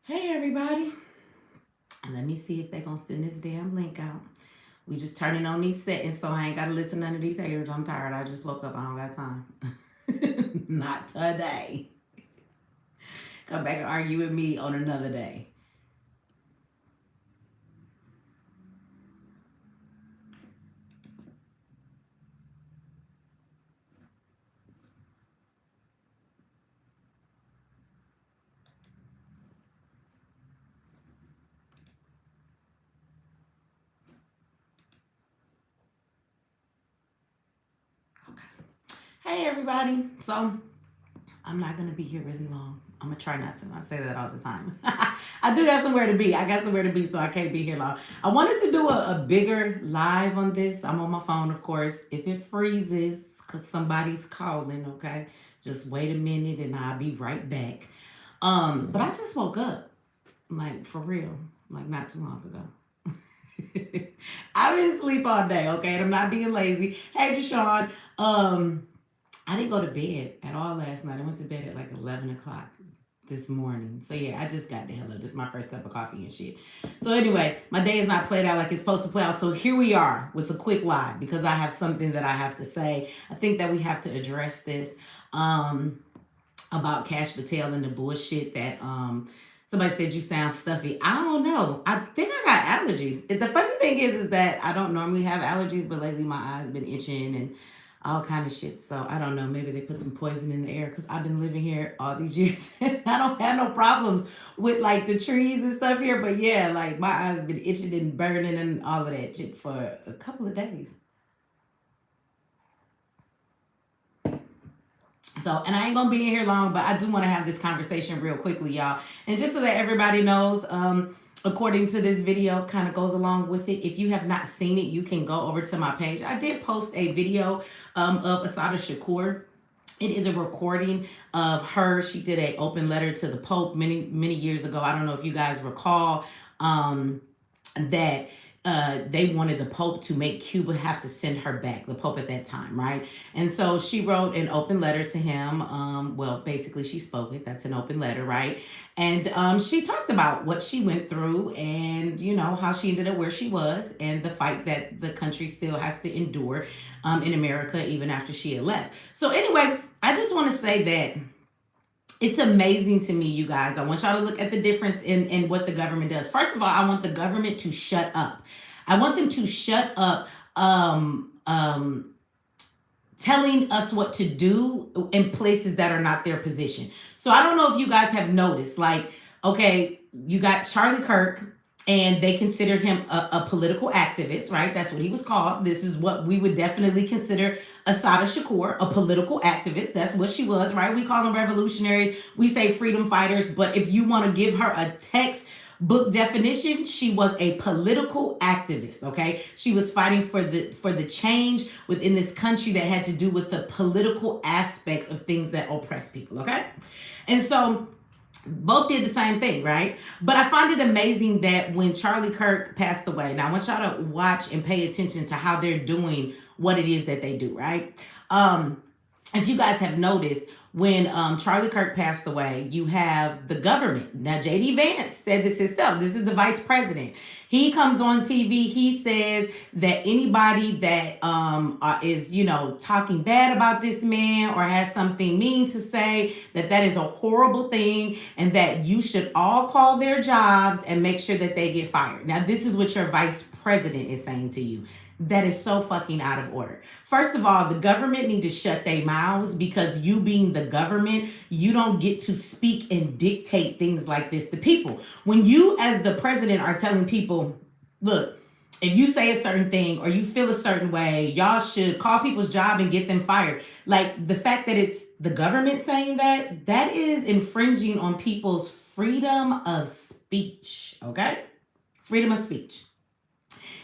Hey everybody. Let me see if they're gonna send this damn link out. We just turning on these settings so I ain't gotta listen to none of these haters. I'm tired. I just woke up. I don't got time. Not today. Come back and argue with me on another day. Okay. Hey everybody. So I'm not gonna be here really long. I'm gonna try not to. I say that all the time. I do got somewhere to be. I got somewhere to be, so I can't be here long. I wanted to do a bigger live on this. I'm on my phone, of course. If it freezes, cause somebody's calling, okay? Just wait a minute and I'll be right back. But I just woke up, like for real, like not too long ago. I've been asleep all day, okay? And I'm not being lazy. Hey, Deshaun. I didn't go to bed at all last night. I went to bed at like 11 o'clock this morning. So yeah, I just got the hell up. This is my first cup of coffee and shit. So anyway, my day is not played out like it's supposed to play out. So here we are with a quick live because I have something that I have to say. I think that we have to address this about Kash Patel and the bullshit that somebody said you sound stuffy. I don't know. I think I got allergies. The funny thing is that I don't normally have allergies, but lately my eyes been itching and all kind of shit. So I don't know. Maybe they put some poison in the air because I've been living here all these years and I don't have no problems with like the trees and stuff here. But yeah, like my eyes been itching and burning and all of that shit for a couple of days. So, and I ain't gonna be in here long, but I do want to have this conversation real quickly, y'all. And just so that everybody knows, according to this video, kind of goes along with it. If you have not seen it, you can go over to my page. I did post a video of Assata Shakur. It is a recording of her. She did a open letter to the Pope many years ago. I don't know if you guys recall that they wanted the Pope to make Cuba have to send her back, the Pope at that time, right? And so she wrote an open letter to him. Well, basically, she spoke it. That's an open letter, right? And she talked about what she went through and, you know, how she ended up where she was and the fight that the country still has to endure in America, even after she had left. So, anyway, I just want to say that it's amazing to me, you guys. I want y'all to look at the difference in what the government does. First of all, I want the government to shut up. I want them to shut up telling us what to do in places that are not their position. So I don't know if you guys have noticed, like, okay, you got Charlie Kirk, and they considered him a political activist, right? That's what he was called. This is what we would definitely consider Assata Shakur, a political activist. That's what she was, right? We call them revolutionaries. We say freedom fighters. But if you want to give her a textbook definition, she was a political activist, okay? She was fighting for the change within this country that had to do with the political aspects of things that oppress people, okay? And so both did the same thing, right? But I find it amazing that when Charlie Kirk passed away, now I want y'all to watch and pay attention to how they're doing what it is that they do, right? If you guys have noticed, when Charlie Kirk passed away, you have the government. Now, J.D. Vance said this himself. This is the vice president. He comes on TV. He says that anybody that is, you know, talking bad about this man or has something mean to say, that is a horrible thing and that you should all call their jobs and make sure that they get fired. Now, this is what your vice president is saying to you. That is so fucking out of order. First of all, the government need to shut their mouths because you being the government, you don't get to speak and dictate things like this to people. When you as the president are telling people, look, if you say a certain thing or you feel a certain way, y'all should call people's job and get them fired. Like the fact that it's the government saying that is infringing on people's freedom of speech, okay? Freedom of speech.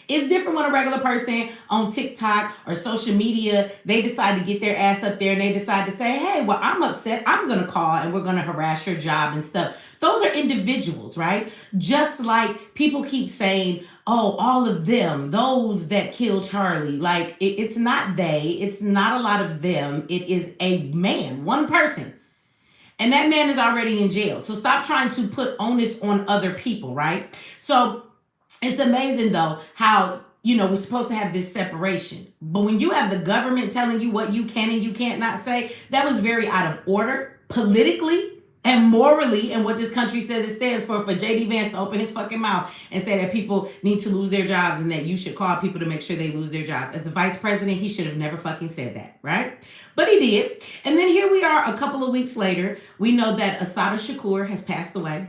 It's different when a regular person on TikTok or social media, they decide to get their ass up there and they decide to say, hey, well, I'm upset. I'm going to call and we're going to harass your job and stuff. Those are individuals, right? Just like people keep saying, oh, all of them, those that killed Charlie. Like it's not they. It's not a lot of them. It is a man, one person. And that man is already in jail. So stop trying to put onus on other people, right? So it's amazing though how, we're supposed to have this separation. But when you have the government telling you what you can and you can't not say, that was very out of order politically and morally, and what this country says it stands for J.D. Vance to open his fucking mouth and say that people need to lose their jobs and that you should call people to make sure they lose their jobs. As the vice president, he should have never fucking said that, right? But he did. And then here we are a couple of weeks later. We know that Assata Shakur has passed away.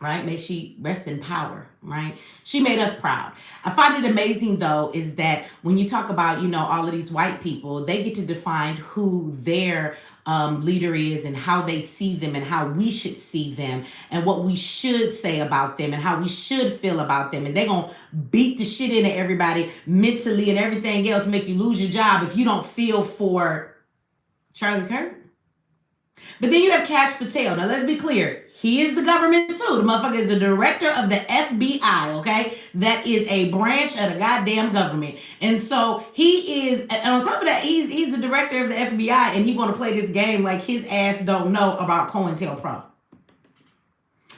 Right? May she rest in power, right? She made us proud. I find it amazing, though, is that when you talk about, all of these white people, they get to define who their leader is and how they see them and how we should see them and what we should say about them and how we should feel about them. And they're going to beat the shit into everybody mentally and everything else, make you lose your job if you don't feel for Charlie Kirk. But then you have Kash Patel. Now, let's be clear. He is the government, too. The motherfucker is the director of the FBI, okay? That is a branch of the goddamn government. And so he is, and on top of that, he's the director of the FBI, and he want to play this game like his ass don't know about COINTELPRO.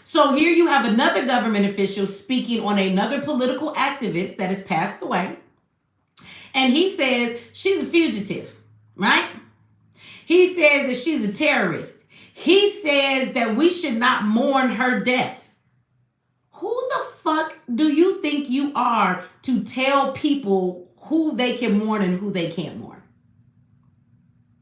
So here you have another government official speaking on another political activist that has passed away. And he says she's a fugitive, right? He says that she's a terrorist. He says that we should not mourn her death. Who the fuck do you think you are to tell people who they can mourn and who they can't mourn?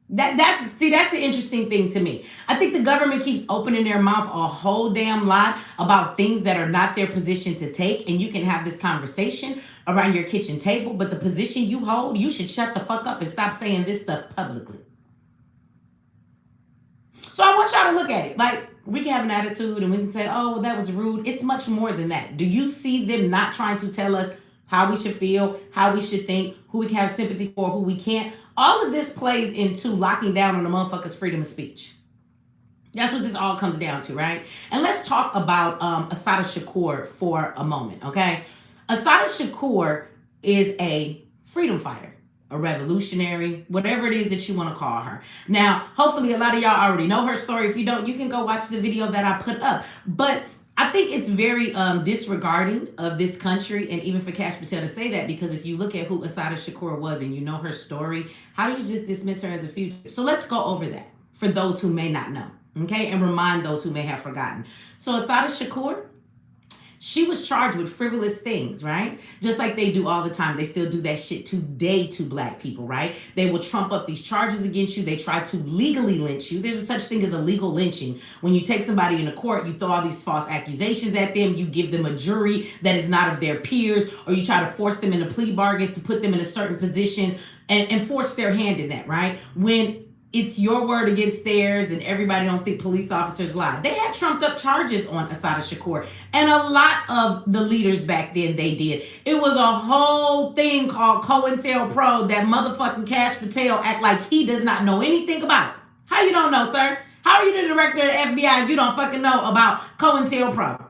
That's the interesting thing to me. I think the government keeps opening their mouth a whole damn lot about things that are not their position to take, and you can have this conversation around your kitchen table, but the position you hold, you should shut the fuck up and stop saying this stuff publicly. So I want y'all to look at it. Like, we can have an attitude and we can say, oh, well, that was rude. It's much more than that. Do you see them not trying to tell us how we should feel, how we should think, who we can have sympathy for, who we can't? All of this plays into locking down on the motherfucker's freedom of speech. That's what this all comes down to, right? And let's talk about Assata Shakur for a moment, okay? Assata Shakur is a freedom fighter, a revolutionary, whatever it is that you want to call her. Now, hopefully a lot of y'all already know her story. If you don't, you can go watch the video that I put up. But I think it's very disregarding of this country and even for Kash Patel to say that, because if you look at who Assata Shakur was and you know her story, how do you just dismiss her as a fugitive? So let's go over that for those who may not know, okay? And remind those who may have forgotten. So Assata Shakur, she was charged with frivolous things, right? Just like they do all the time. They still do that shit today to black people, right? They will trump up these charges against you. They try to legally lynch you. There's a such thing as a legal lynching. When you take somebody into court, you throw all these false accusations at them. You give them a jury that is not of their peers, or you try to force them into plea bargains to put them in a certain position and force their hand in that, right? When it's your word against theirs and everybody don't think police officers lie. They had trumped up charges on Assata Shakur, and a lot of the leaders back then, they did. It was a whole thing called COINTELPRO that motherfucking Kash Patel act like he does not know anything about. How you don't know, sir? How are you the director of the FBI and you don't fucking know about COINTELPRO?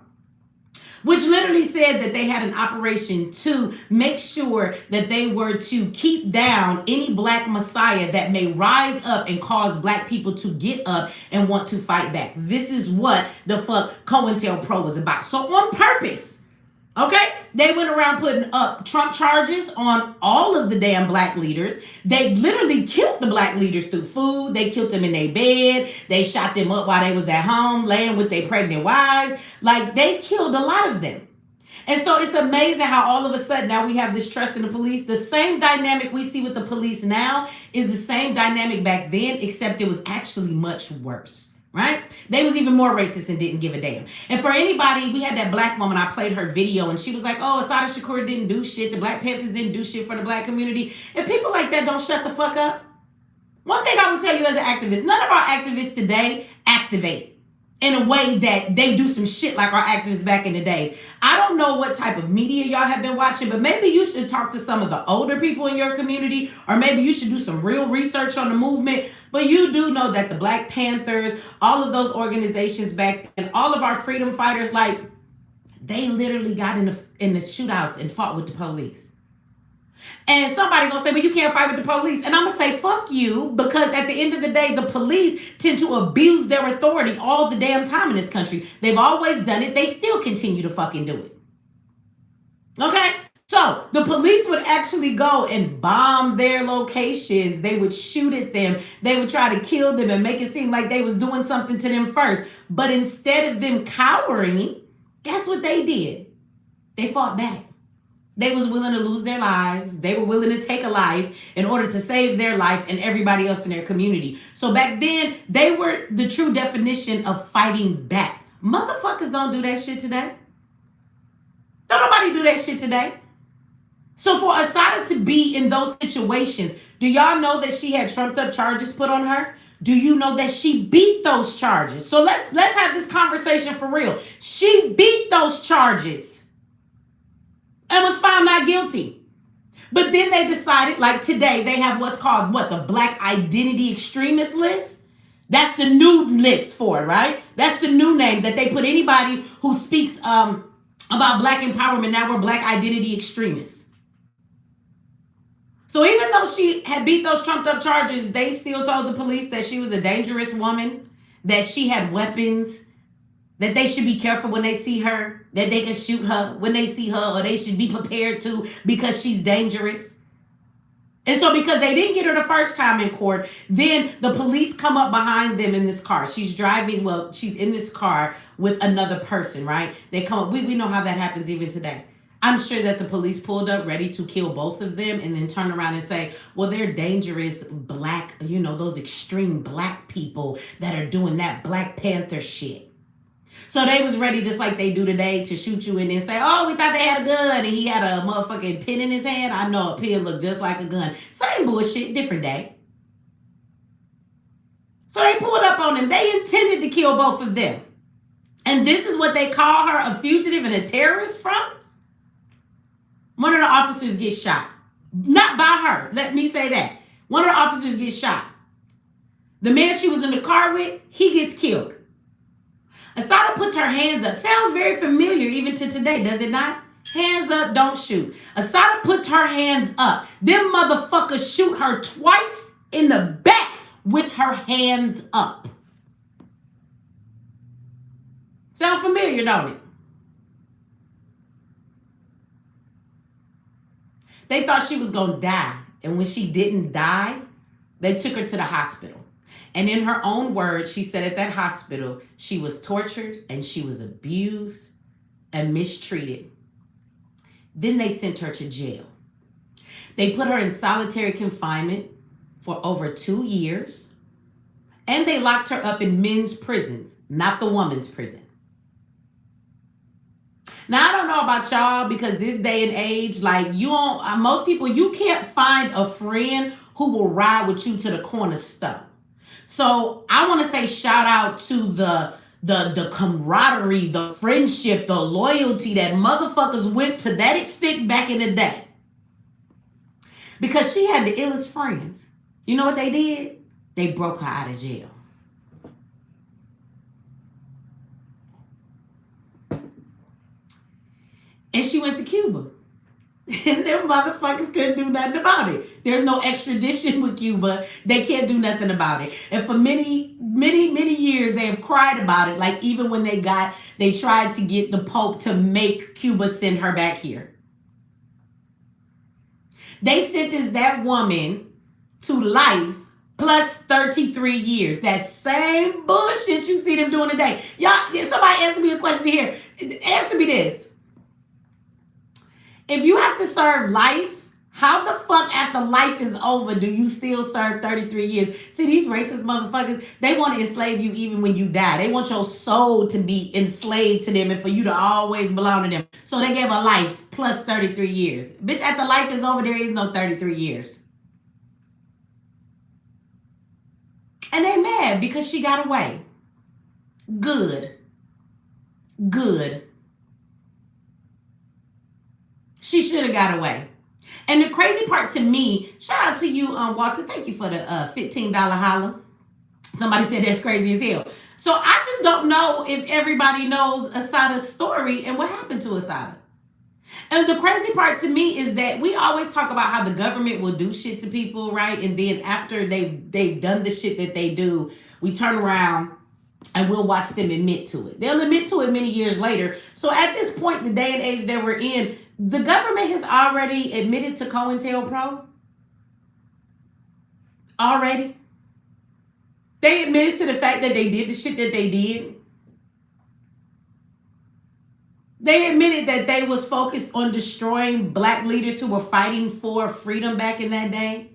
Which literally said that they had an operation to make sure that they were to keep down any black messiah that may rise up and cause black people to get up and want to fight back. This is what the fuck COINTELPRO was about. So on purpose, okay, they went around putting up Trump charges on all of the damn black leaders. They literally killed the black leaders through food. They killed them in their bed. They shot them up while they was at home laying with their pregnant wives. Like, they killed a lot of them. And so it's amazing how all of a sudden now we have this trust in the police. The same dynamic we see with the police now is the same dynamic back then, except it was actually much worse. Right? They was even more racist and didn't give a damn. And for anybody, we had that black woman, I played her video and she was like, oh, Assata Shakur didn't do shit. The Black Panthers didn't do shit for the black community. If people like that don't shut the fuck up, one thing I will tell you as an activist, none of our activists today activate in a way that they do some shit like our activists back in the days. I don't know what type of media y'all have been watching, but maybe you should talk to some of the older people in your community, or maybe you should do some real research on the movement. But you do know that the Black Panthers, all of those organizations back then, all of our freedom fighters, like, they literally got in the shootouts and fought with the police. And somebody gonna say, well, you can't fight with the police. And I'm gonna say, fuck you, because at the end of the day, the police tend to abuse their authority all the damn time in this country. They've always done it. They still continue to fucking do it. Okay? So the police would actually go and bomb their locations. They would shoot at them. They would try to kill them and make it seem like they was doing something to them first. But instead of them cowering, guess what they did? They fought back. They was willing to lose their lives. They were willing to take a life in order to save their life and everybody else in their community. So back then, they were the true definition of fighting back. Motherfuckers don't do that shit today. Don't nobody do that shit today. So for Assata to be in those situations, do y'all know that she had trumped up charges put on her? Do you know that she beat those charges? So let's have this conversation for real. She beat those charges and was found not guilty. But then they decided, like today, they have what's called, the Black Identity Extremist list? That's the new list for it, right? That's the new name that they put anybody who speaks about Black empowerment. Now we're Black Identity Extremists. So even though she had beat those trumped up charges, they still told the police that she was a dangerous woman, that she had weapons, that they should be careful when they see her, that they can shoot her when they see her, or they should be prepared to because she's dangerous. And so because they didn't get her the first time in court, then the police come up behind them in this car. She's driving, she's in this car with another person, right? They come up, we know how that happens even today. I'm sure that the police pulled up ready to kill both of them and then turn around and say, well, they're dangerous Black, those extreme Black people that are doing that Black Panther shit. So they was ready, just like they do today, to shoot you and then say, oh, we thought they had a gun and he had a motherfucking pin in his hand. I know a pin looked just like a gun. Same bullshit, different day. So they pulled up on him. They intended to kill both of them. And this is what they call her, a fugitive and a terrorist from? One of the officers gets shot. Not by her. Let me say that. One of the officers gets shot. The man she was in the car with, he gets killed. Assata puts her hands up. Sounds very familiar even to today, does it not? Hands up, don't shoot. Assata puts her hands up. Them motherfuckers shoot her twice in the back with her hands up. Sound familiar, don't it? They thought she was going to die. And when she didn't die, they took her to the hospital. And in her own words, she said at that hospital, she was tortured and she was abused and mistreated. Then they sent her to jail. They put her in solitary confinement for over 2 years. And they locked her up in men's prisons, not the woman's prison. Now, I don't know about y'all, because this day and age, most people, you can't find a friend who will ride with you to the corner store. So I want to say shout out to the camaraderie, the friendship, the loyalty that motherfuckers went to that extent back in the day. Because she had the illest friends. You know what they did? They broke her out of jail. And she went to Cuba. And them motherfuckers couldn't do nothing about it. There's no extradition with Cuba. They can't do nothing about it. And for many, many, many years, they have cried about it. Like even when they tried to get the Pope to make Cuba send her back here. They sentenced that woman to life plus 33 years. That same bullshit you see them doing today. Y'all, somebody answer me a question here. Answer me this. If you have to serve life, how the fuck after life is over do you still serve 33 years? See, these racist motherfuckers, they want to enslave you even when you die. They want your soul to be enslaved to them and for you to always belong to them. So they gave a life plus 33 years. Bitch, after life is over, there is no 33 years. And they mad because she got away. Good. She should have got away. And the crazy part to me, shout out to you, Walter. Thank you for the $15 holler. Somebody said that's crazy as hell. So I just don't know if everybody knows Assata's story and what happened to Assata. And the crazy part to me is that we always talk about how the government will do shit to people, right? And then after they've done the shit that they do, we turn around and we'll watch them admit to it. They'll admit to it many years later. So at this point, the day and age that we're in, the government has already admitted to COINTELPRO. Already. They admitted to the fact that they did the shit that they did. They admitted that they was focused on destroying black leaders who were fighting for freedom back in that day.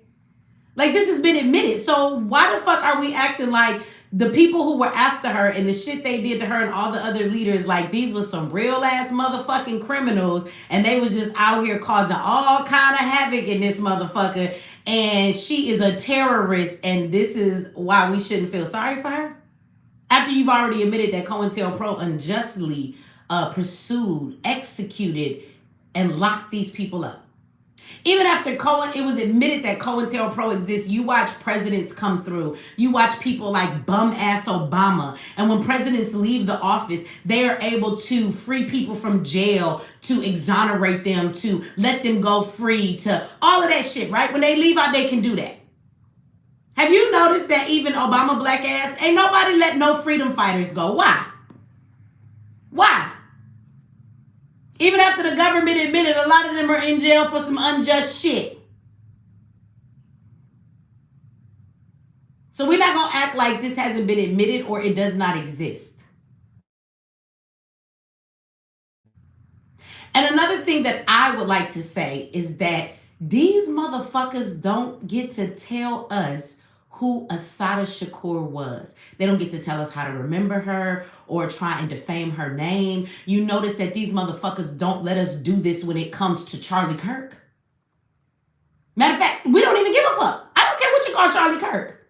Like, this has been admitted. So why the fuck are we acting like the people who were after her and the shit they did to her and all the other leaders, like these was some real ass motherfucking criminals and they was just out here causing all kind of havoc in this motherfucker, and she is a terrorist and this is why we shouldn't feel sorry for her? After you've already admitted that COINTELPRO unjustly pursued, executed, and locked these people up. Even after it was admitted that COINTELPRO exists, you watch presidents come through. You watch people like bum-ass Obama. And when presidents leave the office, they are able to free people from jail, to exonerate them, to let them go free, to all of that shit, right? When they leave out, they can do that. Have you noticed that even Obama black ass, ain't nobody let no freedom fighters go? Why? Why? Even after the government admitted, a lot of them are in jail for some unjust shit. So we're not going to act like this hasn't been admitted or it does not exist. And another thing that I would like to say is that these motherfuckers don't get to tell us who Assata Shakur was. They don't get to tell us how to remember her or try and defame her name. You notice that these motherfuckers don't let us do this when it comes to Charlie Kirk. Matter of fact, we don't even give a fuck. I don't care what you call Charlie Kirk.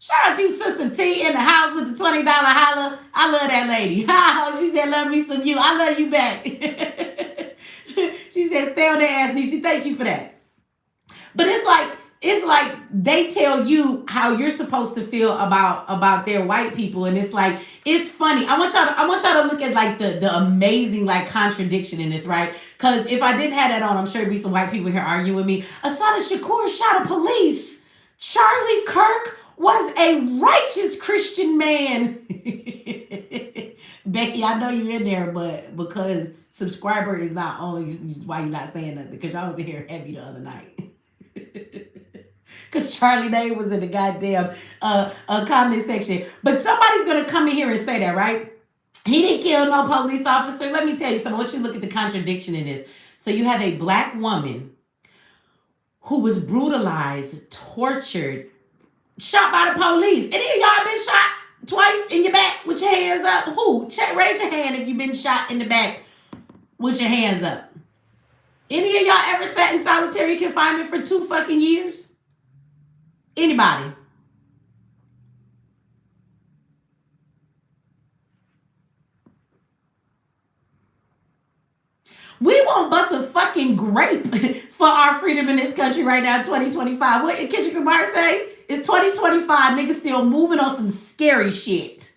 Shout out to you, Sister T in the house with the $20 holla. I love that lady. She said, love me some you. I love you back. She said, stay on their ass, Niecy. Thank you for that. But it's like they tell you how you're supposed to feel about their white people, and it's like, it's funny. I want y'all to look at like the amazing like contradiction in this, right? Because if I didn't have that on, I'm sure there'd be some white people here arguing with me. Assata Shakur shot a police. Charlie Kirk was a righteous Christian man. Becky, I know you're in there, but because subscriber is not on, is why you're not saying nothing, because y'all was in here heavy the other night. Because Charlie name was in the goddamn comment section. But somebody's going to come in here and say that, right? He didn't kill no police officer. Let me tell you something. I want you to look at the contradiction in this. So you have a black woman who was brutalized, tortured, shot by the police. Any of y'all been shot twice in your back with your hands up? Who? Raise your hand if you've been shot in the back with your hands up. Any of y'all ever sat in solitary confinement for 2 fucking years? Anybody? We won't bust a fucking grape for our freedom in this country right now, 2025. What did Kendrick Lamar say? It's 2025. Niggas still moving on some scary shit.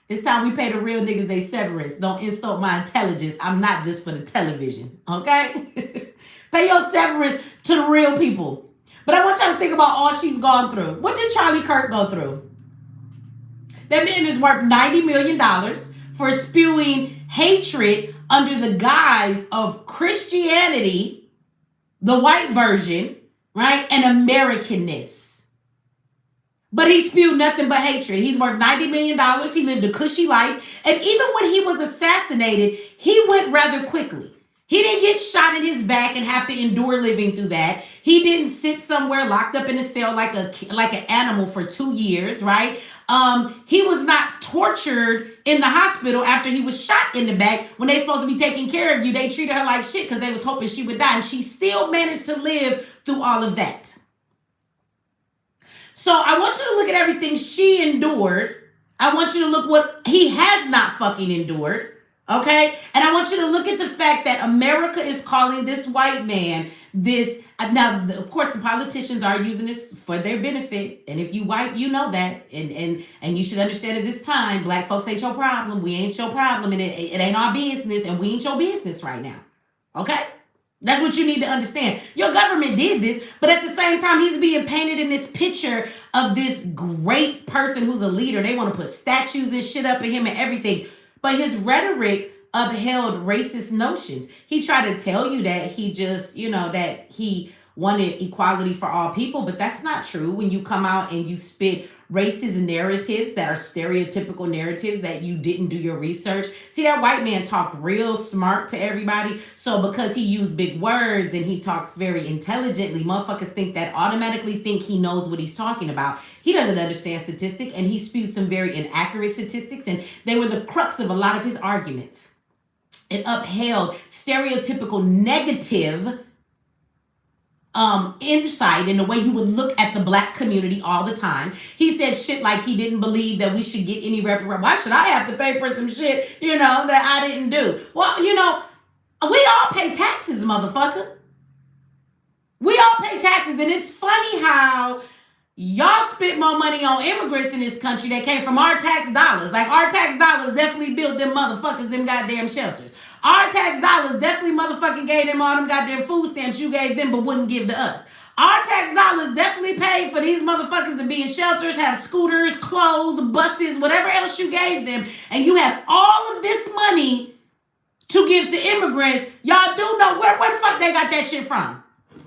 It's time we pay the real niggas they severance. Don't insult my intelligence. I'm not just for the television, okay? Pay your severance to the real people. But I want y'all to think about all she's gone through. What did Charlie Kirk go through? That man is worth $90 million for spewing hatred under the guise of Christianity, the white version, right, and Americanness. But he spewed nothing but hatred. He's worth $90 million. He lived a cushy life. And even when he was assassinated, he went rather quickly. He didn't get shot in his back and have to endure living through that. He didn't sit somewhere locked up in a cell like an animal for 2 years, right? He was not tortured in the hospital after he was shot in the back. When they supposed to be taking care of you, they treated her like shit because they was hoping she would die. And she still managed to live through all of that. So I want you to look at everything she endured. I want you to look what he has not fucking endured. Okay? And I want you to look at the fact that America is calling this white man this. Now, of course, the politicians are using this for their benefit. And if you white, you know that. And you should understand at this time, black folks ain't your problem. We ain't your problem. And it ain't our business. And we ain't your business right now. Okay? That's what you need to understand. Your government did this, but at the same time, he's being painted in this picture of this great person who's a leader. They want to put statues and shit up of him and everything. But his rhetoric upheld racist notions. He tried to tell you that he just, that he wanted equality for all people, but that's not true. When you come out and you spit racist narratives that are stereotypical narratives that you didn't do your research. See, that white man talked real smart to everybody. So because he used big words and he talks very intelligently, motherfuckers automatically think he knows what he's talking about. He doesn't understand statistics, and he spewed some very inaccurate statistics, and they were the crux of a lot of his arguments. It upheld stereotypical negative insight in the way you would look at the black community all the time. He said shit like he didn't believe that we should get any reparations. Why should I have to pay for some shit, that I didn't do? Well, we all pay taxes, motherfucker. We all pay taxes, and it's funny how y'all spent more money on immigrants in this country that came from our tax dollars. Like, our tax dollars definitely built them motherfuckers them goddamn shelters. Our tax dollars definitely motherfucking gave them all them goddamn food stamps you gave them but wouldn't give to us. Our tax dollars definitely paid for these motherfuckers to be in shelters, have scooters, clothes, buses, whatever else you gave them. And you have all of this money to give to immigrants. Y'all do know where the fuck they got that shit from?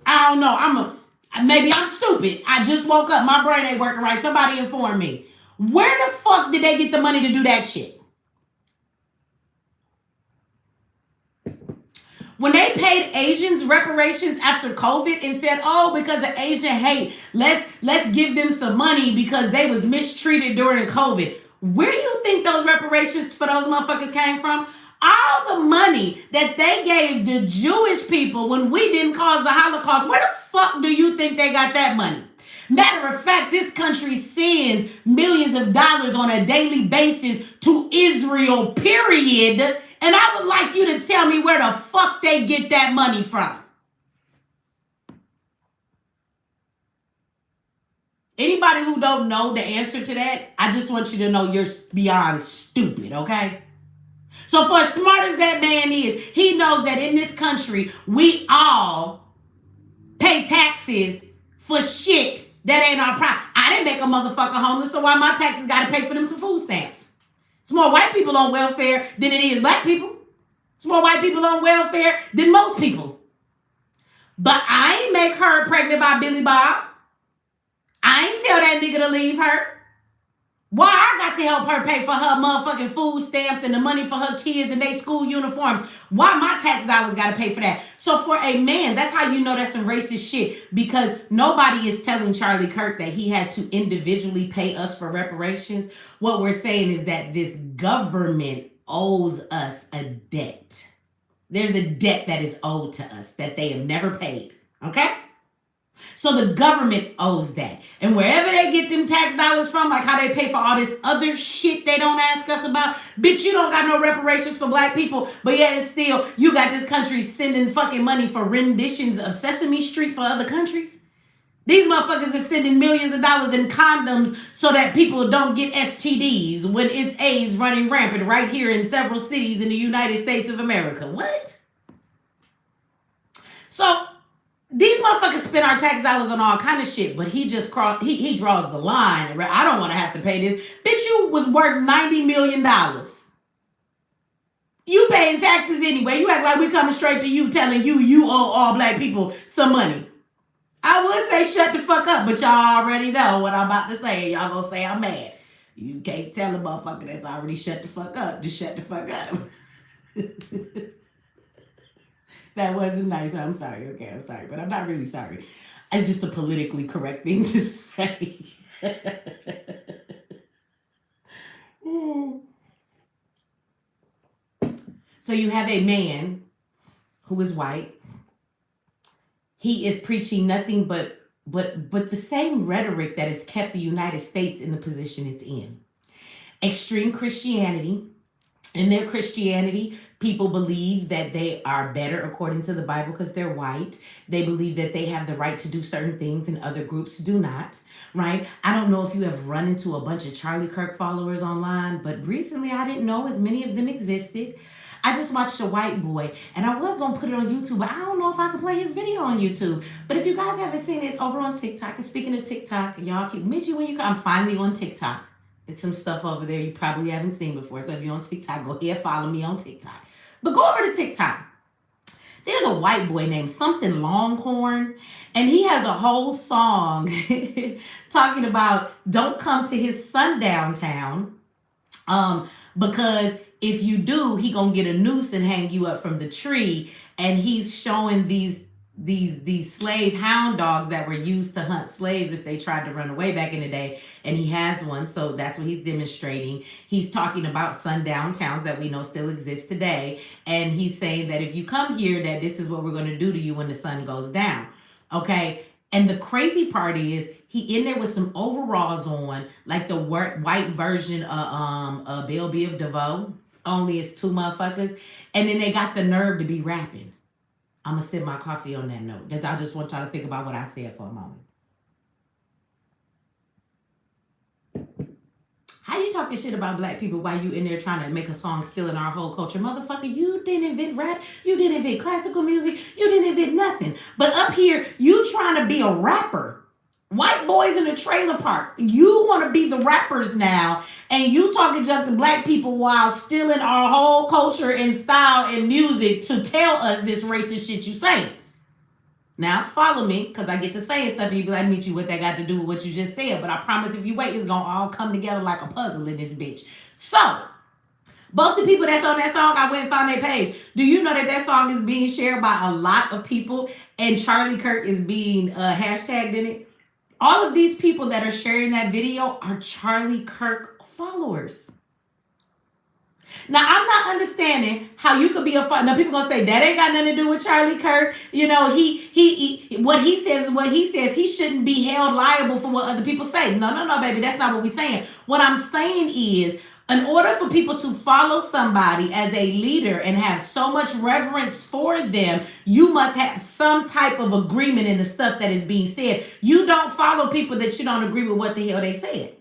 I don't know. Maybe I'm stupid. I just woke up. My brain ain't working right. Somebody inform me. Where the fuck did they get the money to do that shit? When they paid Asians reparations after COVID and said, oh, because of Asian hate, let's give them some money because they was mistreated during COVID. Where do you think those reparations for those motherfuckers came from? All the money that they gave the Jewish people when we didn't cause the Holocaust, where the fuck do you think they got that money? Matter of fact, this country sends millions of dollars on a daily basis to Israel, period. And I would like you to tell me where the fuck they get that money from. Anybody who don't know the answer to that, I just want you to know you're beyond stupid, okay? So for as smart as that man is, he knows that in this country, we all pay taxes for shit that ain't our problem. I didn't make a motherfucker homeless, so why my taxes got to pay for them some food stamps? It's more white people on welfare than it is black people. It's more white people on welfare than most people. But I ain't make her pregnant by Billy Bob. I ain't tell that nigga to leave her. Why I got to help her pay for her motherfucking food stamps and the money for her kids and their school uniforms? Why my tax dollars got to pay for that? So for a man, that's how you know that's some racist shit, because nobody is telling Charlie Kirk that he had to individually pay us for reparations. What we're saying is that this government owes us a debt. There's a debt that is owed to us that they have never paid. Okay? So the government owes that. And wherever they get them tax dollars from, like how they pay for all this other shit they don't ask us about, bitch, you don't got no reparations for black people, but yet and still you got this country sending fucking money for renditions of Sesame Street for other countries. These motherfuckers are sending millions of dollars in condoms so that people don't get STDs when it's AIDS running rampant right here in several cities in the United States of America. What? So these motherfuckers spend our tax dollars on all kind of shit, but he just he draws the line. I don't want to have to pay this. Bitch, you was worth $90 million. You paying taxes anyway. You act like we coming straight to you telling you owe all black people some money. I would say shut the fuck up, but y'all already know what I'm about to say. Y'all gonna say I'm mad. You can't tell a motherfucker that's already shut the fuck up. Just shut the fuck up. That wasn't nice. I'm sorry. Okay, I'm sorry. But I'm not really sorry. It's just a politically correct thing to say. So you have a man who is white. He is preaching nothing but the same rhetoric that has kept the United States in the position it's in. Extreme Christianity, In their Christianity, people believe that they are better according to the Bible because they're white. They believe that they have the right to do certain things and other groups do not, right? I don't know if you have run into a bunch of Charlie Kirk followers online, but recently I didn't know as many of them existed. I just watched a white boy, and I was gonna put it on YouTube, but I don't know if I can play his video on YouTube. But if you guys haven't seen it, it's over on TikTok. And speaking of TikTok, y'all keep meet you when you come. I'm finally on TikTok. It's some stuff over there you probably haven't seen before. So if you're on TikTok, go ahead, follow me on TikTok. But go over to TikTok. There's a white boy named something Longhorn, and he has a whole song talking about don't come to his sundown town, because if you do, he gonna get a noose and hang you up from the tree. And he's showing these slave hound dogs that were used to hunt slaves if they tried to run away back in the day, and he has one, so that's what he's demonstrating. He's talking about sundown towns that we know still exist today, and he's saying that if you come here, that this is what we're going to do to you when the sun goes down. Okay, and the crazy part is he in there with some overalls on, like the white version of Belle Biv DeVoe, only it's two motherfuckers, and then they got the nerve to be rapping. I'm going to sip my coffee on that note. I just want y'all to think about what I said for a moment. How you talking shit about black people while you in there trying to make a song still in our whole culture? Motherfucker, you didn't invent rap. You didn't invent classical music. You didn't invent nothing. But up here, you trying to be a rapper. White boys in a trailer park. You want to be the rappers now, and you talking just to black people while stealing our whole culture and style and music to tell us this racist shit you saying. Now, follow me, because I get to saying stuff, and you be like, meet you what that got to do with what you just said. But I promise if you wait, it's going to all come together like a puzzle in this bitch. So, both the people that's on that song, I went and found their page. Do you know that that song is being shared by a lot of people, and Charlie Kirk is being hashtagged in it? All of these people that are sharing that video are Charlie Kirk followers. Now, I'm not understanding how you could be a follower. Now, people going to say, that ain't got nothing to do with Charlie Kirk. You know, he what he says is what he says. He shouldn't be held liable for what other people say. No, baby. That's not what we're saying. What I'm saying is, in order for people to follow somebody as a leader and have so much reverence for them, you must have some type of agreement in the stuff that is being said. You don't follow people that you don't agree with what the hell they said.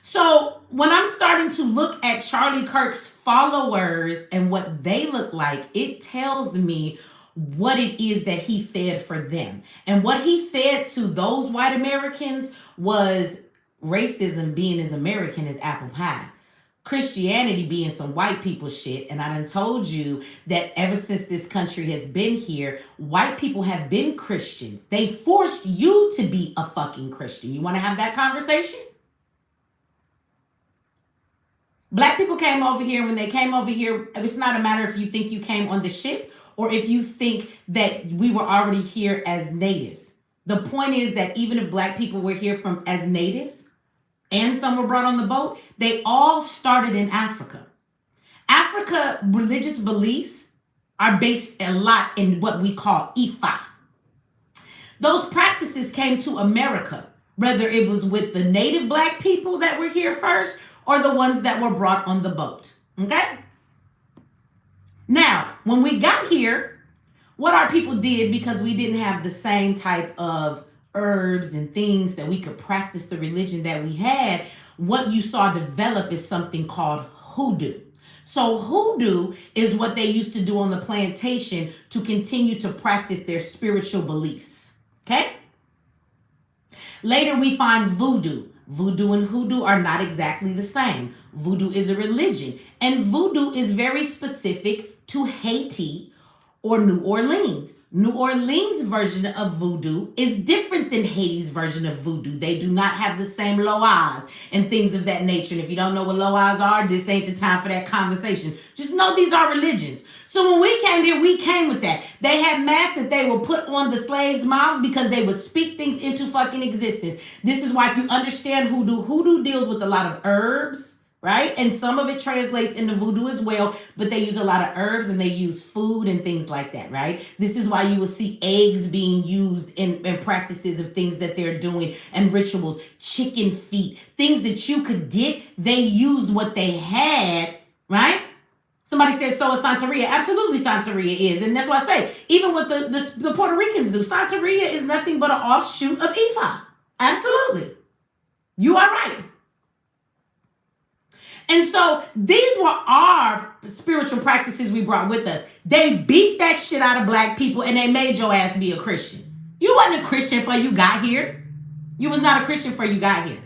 So when I'm starting to look at Charlie Kirk's followers and what they look like, it tells me what it is that he fed for them. And what he fed to those white Americans was racism being as American as apple pie. Christianity being some white people shit. And I done told you that ever since this country has been here, white people have been Christians. They forced you to be a fucking Christian. You want to have that conversation? Black people came over here. When they came over here, it's not a matter if you think you came on the ship or if you think that we were already here as natives. The point is that even if black people were here from as natives and some were brought on the boat, they all started in Africa. Africa religious beliefs are based a lot in what we call Ifa. Those practices came to America, whether it was with the native black people that were here first or the ones that were brought on the boat. Okay? Now, when we got here, what our people did, because we didn't have the same type of herbs and things that we could practice the religion that we had, what you saw develop is something called hoodoo. So hoodoo is what they used to do on the plantation to continue to practice their spiritual beliefs. Okay? Later we find voodoo. Voodoo and hoodoo are not exactly the same. Voodoo is a religion, and voodoo is very specific to Haiti or New Orleans. New Orleans' version of voodoo is different than Haiti's version of voodoo. They do not have the same loas and things of that nature. And if you don't know what loas are, this ain't the time for that conversation. Just know these are religions. So when we came here, we came with that. They had masks that they would put on the slaves' mouths because they would speak things into fucking existence. This is why if you understand hoodoo, hoodoo deals with a lot of herbs, right? And some of it translates into voodoo as well, but they use a lot of herbs and they use food and things like that, right? This is why you will see eggs being used in practices of things that they're doing and rituals, chicken feet, things that you could get. They used what they had, right? Somebody said, so is Santeria. Absolutely, Santeria is. And that's why I say, even what the Puerto Ricans do, Santeria is nothing but an offshoot of Ifa. Absolutely. You are right. And so these were our spiritual practices we brought with us. They beat that shit out of black people and they made your ass be a Christian. You wasn't a Christian before you got here. You was not a Christian before you got here.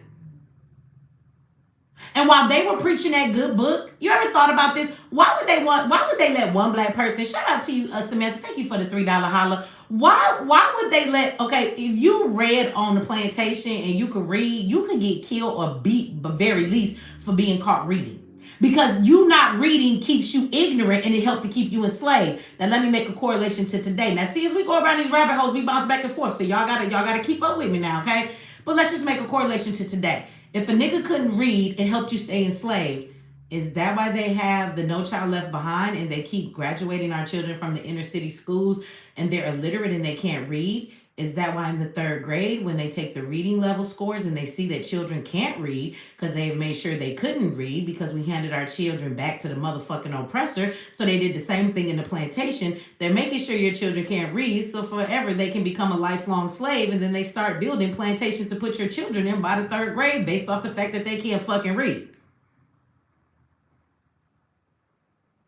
And while they were preaching that good book, you ever thought about this? Why would they let one black person, shout out to you, Samantha, thank you for the $3 holler. Why would they let, okay, if you read on the plantation and you could read, you could get killed or beat, but very least for being caught reading. Because you not reading keeps you ignorant and it helped to keep you enslaved. Now let me make a correlation to today. Now see, as we go around these rabbit holes, we bounce back and forth. So y'all gotta keep up with me now, okay? But let's just make a correlation to today. If a nigga couldn't read, it helped you stay enslaved. Is that why they have the No Child Left Behind and they keep graduating our children from the inner city schools and they're illiterate and they can't read? Is that why in the 3rd grade, when they take the reading level scores and they see that children can't read because they've made sure they couldn't read because we handed our children back to the motherfucking oppressor, so they did the same thing in the plantation. They're making sure your children can't read, so forever they can become a lifelong slave, and then they start building plantations to put your children in by the 3rd grade based off the fact that they can't fucking read.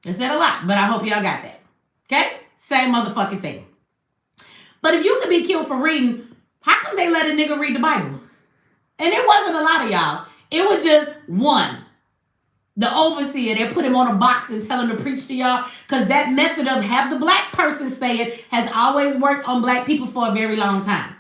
I said a lot, but I hope y'all got that. Okay? Same motherfucking thing. But if you could be killed for reading, how come they let a nigga read the Bible? And it wasn't a lot of y'all. It was just one. The overseer, they put him on a box and tell him to preach to y'all. Because that method of have the black person say it has always worked on black people for a very long time.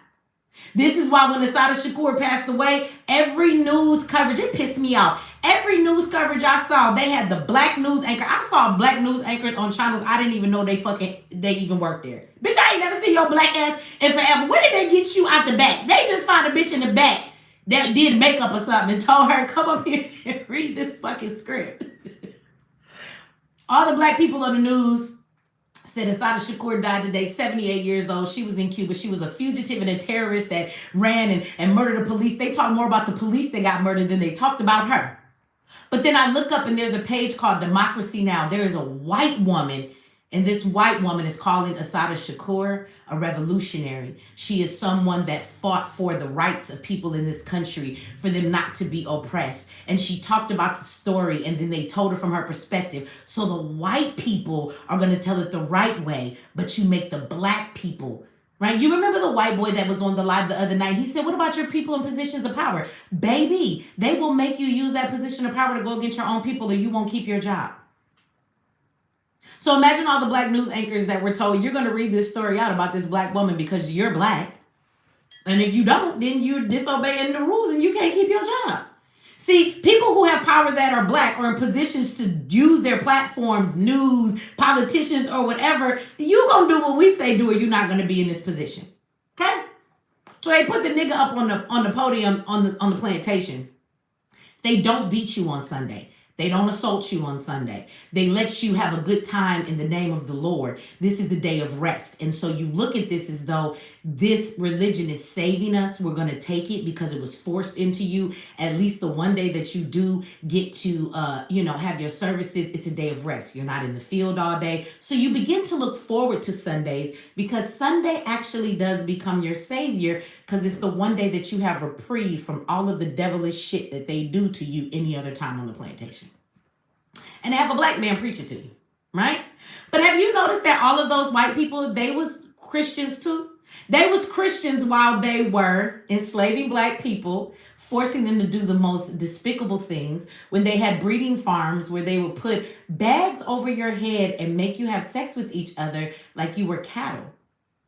This is why when Assata Shakur passed away, every news coverage, it pissed me off. Every news coverage I saw, they had the black news anchor. I saw black news anchors on channels I didn't even know they even worked there. Bitch, I ain't never seen your black ass in forever. When did they get you out the back? They just found a bitch in the back that did makeup or something and told her, come up here and read this fucking script. All the black people on the news said Assata Shakur died today, 78 years old. She was in Cuba. She was a fugitive and a terrorist that ran and murdered the police. They talked more about the police that got murdered than they talked about her. But then I look up and there's a page called Democracy Now! There is a white woman, and this white woman is calling Assata Shakur a revolutionary. She is someone that fought for the rights of people in this country, for them not to be oppressed. And she talked about the story, and then they told her from her perspective. So the white people are going to tell it the right way, but you make the black people, right? You remember the white boy that was on the live the other night? He said, what about your people in positions of power? Baby, they will make you use that position of power to go against your own people, or you won't keep your job. So imagine all the black news anchors that were told, you're going to read this story out about this black woman because you're black. And if you don't, then you're disobeying the rules and you can't keep your job. See, people who have power that are black or in positions to use their platforms, news, politicians, or whatever, you going to do what we say do, or you're not going to be in this position. Okay? So they put the nigga up on the podium on the plantation. They don't beat you on Sunday. They don't assault you on Sunday. They let you have a good time in the name of the Lord. This is the day of rest. And so you look at this as though this religion is saving us. We're going to take it because it was forced into you. At least the one day that you do get to, have your services, it's a day of rest. You're not in the field all day. So you begin to look forward to Sundays because Sunday actually does become your savior because it's the one day that you have reprieve from all of the devilish shit that they do to you any other time on the plantation. And have a black man preach it to you, right? But have you noticed that all of those white people, they was Christians too? They was Christians while they were enslaving black people, forcing them to do the most despicable things, when they had breeding farms where they would put bags over your head and make you have sex with each other like you were cattle.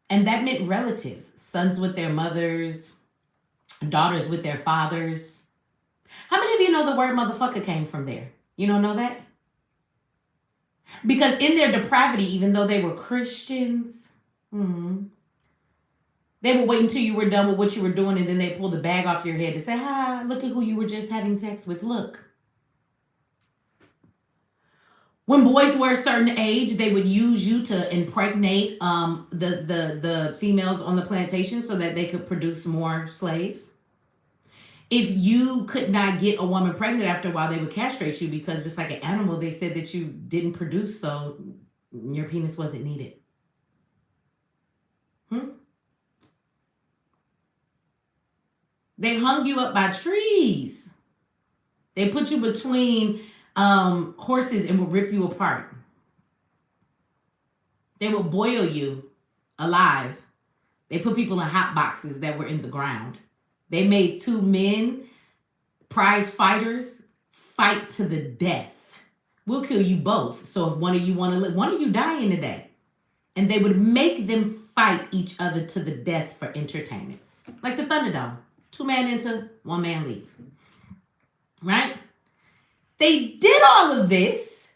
And that meant relatives, sons with their mothers, daughters with their fathers. How many of you know the word motherfucker came from there? You don't know that? Because in their depravity, even though they were Christians, they would wait until you were done with what you were doing, and then they pull the bag off your head to say, look at who you were just having sex with. Look. When boys were a certain age, they would use you to impregnate the females on the plantation so that they could produce more slaves. If you could not get a woman pregnant after a while, they would castrate you because just like an animal, they said that you didn't produce, so your penis wasn't needed. They hung you up by trees. They put you between horses and would rip you apart. They would boil you alive. They put people in hot boxes that were in the ground. They made two men, prize fighters, fight to the death. We'll kill you both. So if one of you want to live, one of you dying today. And they would make them fight each other to the death for entertainment. Like the Thunderdome. 2 man enter, 1 man leave. Right? They did all of this.